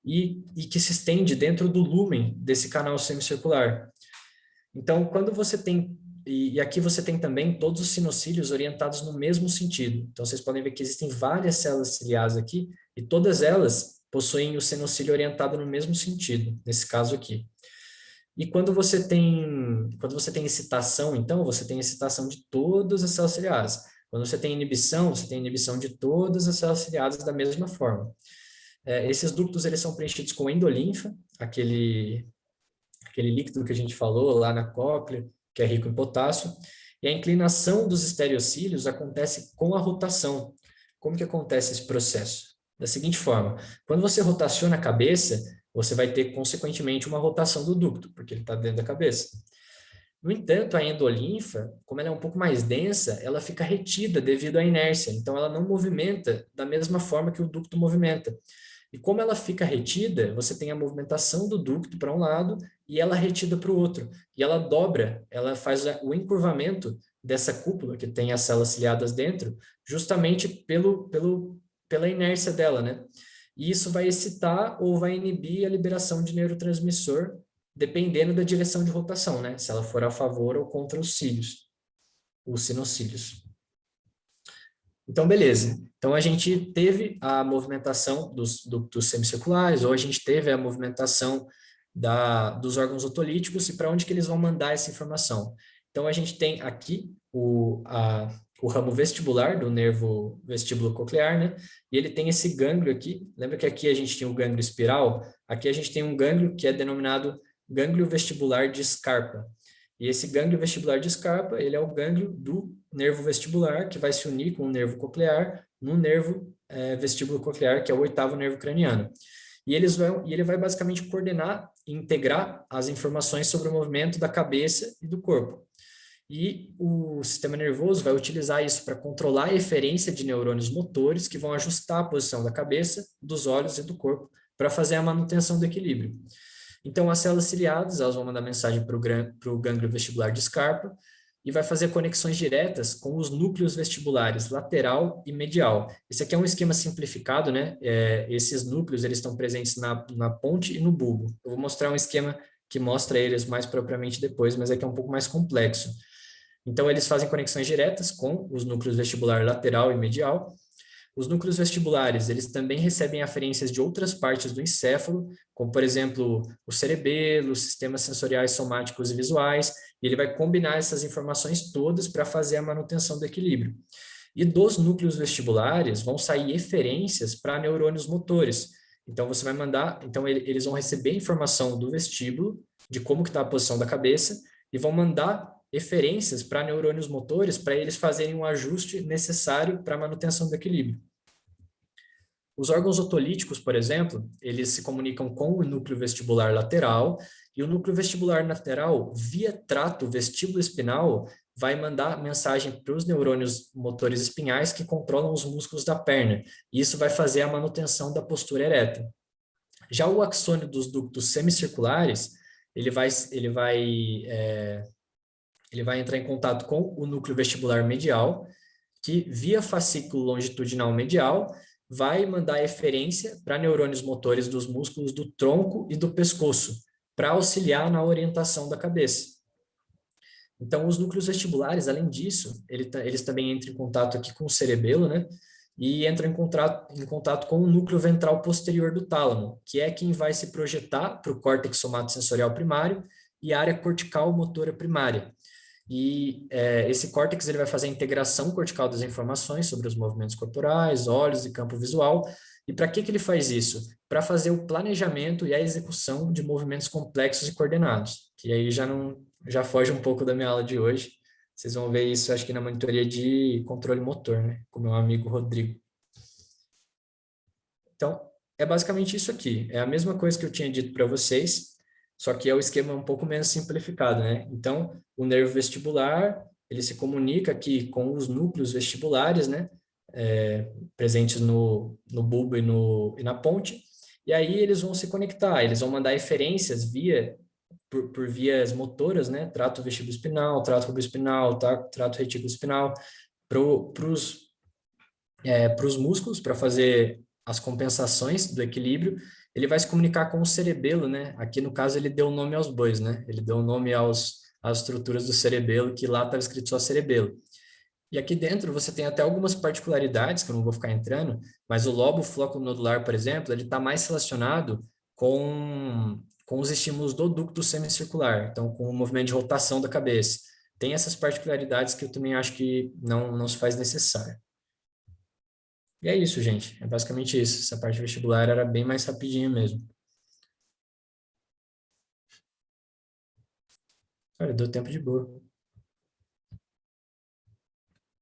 e que se estende dentro do lúmen desse canal semicircular. Então, quando você tem, e aqui você tem também todos os sinocílios orientados no mesmo sentido. Então, vocês podem ver que existem várias células ciliares aqui, e todas elas possuem o sinocílio orientado no mesmo sentido, nesse caso aqui. E quando você tem excitação, então, você tem excitação de todas as células ciliares. Quando você tem inibição de todas as células ciliares da mesma forma. Esses ductos, eles são preenchidos com endolinfa, aquele líquido que a gente falou lá na cóclea, que é rico em potássio, e a inclinação dos estereocílios acontece com a rotação. Como que acontece esse processo? Da seguinte forma, quando você rotaciona a cabeça, você vai ter, consequentemente, uma rotação do ducto, porque ele está dentro da cabeça. No entanto, a endolinfa, como ela é um pouco mais densa, ela fica retida devido à inércia, então ela não movimenta da mesma forma que o ducto movimenta. E como ela fica retida, você tem a movimentação do ducto para um lado e ela retida para o outro. E ela dobra, ela faz o encurvamento dessa cúpula que tem as células ciliadas dentro, justamente pela inércia dela, né? E isso vai excitar ou vai inibir a liberação de neurotransmissor, dependendo da direção de rotação, né? Se ela for a favor ou contra os cílios, os sinocílios. Então, beleza. Então, a gente teve a movimentação dos semicirculares, ou a gente teve a movimentação dos órgãos otolíticos e para onde que eles vão mandar essa informação. Então, a gente tem aqui o ramo vestibular do nervo vestíbulo coclear, né? E ele tem esse gânglio aqui. Lembra que aqui a gente tinha o gânglio espiral? Aqui a gente tem um gânglio que é denominado gânglio vestibular de Scarpa. E esse gânglio vestibular de Scarpa, ele é o gânglio do nervo vestibular, que vai se unir com o nervo coclear no nervo vestíbulo coclear, que é o oitavo nervo craniano. E ele vai basicamente coordenar e integrar as informações sobre o movimento da cabeça e do corpo. E o sistema nervoso vai utilizar isso para controlar a eferência de neurônios motores que vão ajustar a posição da cabeça, dos olhos e do corpo para fazer a manutenção do equilíbrio. Então, as células ciliadas, elas vão mandar mensagem para o gânglio vestibular de Scarpa e vai fazer conexões diretas com os núcleos vestibulares lateral e medial. Esse aqui é um esquema simplificado, né? Esses núcleos, eles estão presentes na ponte e no bulbo. Eu vou mostrar um esquema que mostra eles mais propriamente depois, mas aqui é um pouco mais complexo. Então, eles fazem conexões diretas com os núcleos vestibular lateral e medial. Os núcleos vestibulares, eles também recebem aferências de outras partes do encéfalo, como, por exemplo, o cerebelo, os sistemas sensoriais somáticos e visuais, e ele vai combinar essas informações todas para fazer a manutenção do equilíbrio. E dos núcleos vestibulares vão sair eferências para neurônios motores. Então, você vai mandar, então eles vão receber informação do vestíbulo, de como que está a posição da cabeça, e vão mandar eferências para neurônios motores para eles fazerem um ajuste necessário para a manutenção do equilíbrio. Os órgãos otolíticos, por exemplo, eles se comunicam com o núcleo vestibular lateral e o núcleo vestibular lateral, via trato vestíbulo-espinal, vai mandar mensagem para os neurônios motores espinhais que controlam os músculos da perna. E isso vai fazer a manutenção da postura ereta. Já o axônio dos ductos semicirculares, ele vai entrar em contato com o núcleo vestibular medial, que via fascículo longitudinal medial vai mandar eferência para neurônios motores dos músculos do tronco e do pescoço, para auxiliar na orientação da cabeça. Então, os núcleos vestibulares, além disso, eles também entram em contato aqui com o cerebelo, né? E entram em contato com o núcleo ventral posterior do tálamo, que é quem vai se projetar para o córtex somatosensorial primário e a área cortical motora primária. E esse córtex ele vai fazer a integração cortical das informações sobre os movimentos corporais, olhos e campo visual. E para que ele faz isso? Para fazer o planejamento e a execução de movimentos complexos e coordenados, que aí já foge um pouco da minha aula de hoje. Vocês vão ver isso, acho que na monitoria de controle motor, né? Com meu amigo Rodrigo. Então, é basicamente isso aqui. É a mesma coisa que eu tinha dito para vocês, só que é o esquema um pouco menos simplificado, né? Então, o nervo vestibular, ele se comunica aqui com os núcleos vestibulares, né? Presentes no bulbo e na ponte, e aí eles vão se conectar, eles vão mandar referências por vias motoras, né? Trato vestibuloespinal, trato ruboespinal, trato retículoespinal, para os músculos, para fazer as compensações do equilíbrio, ele vai se comunicar com o cerebelo, né? Aqui no caso ele deu o nome aos bois, né? Ele deu o nome às estruturas do cerebelo, que lá estava escrito só cerebelo. E aqui dentro você tem até algumas particularidades, que eu não vou ficar entrando, mas o lobo flóculo-nodular, por exemplo, ele está mais relacionado com os estímulos do ducto semicircular, então com o movimento de rotação da cabeça. Tem essas particularidades que eu também acho que não se faz necessário. E é isso, gente. É basicamente isso. Essa parte vestibular era bem mais rapidinho mesmo. Olha, deu tempo de boa.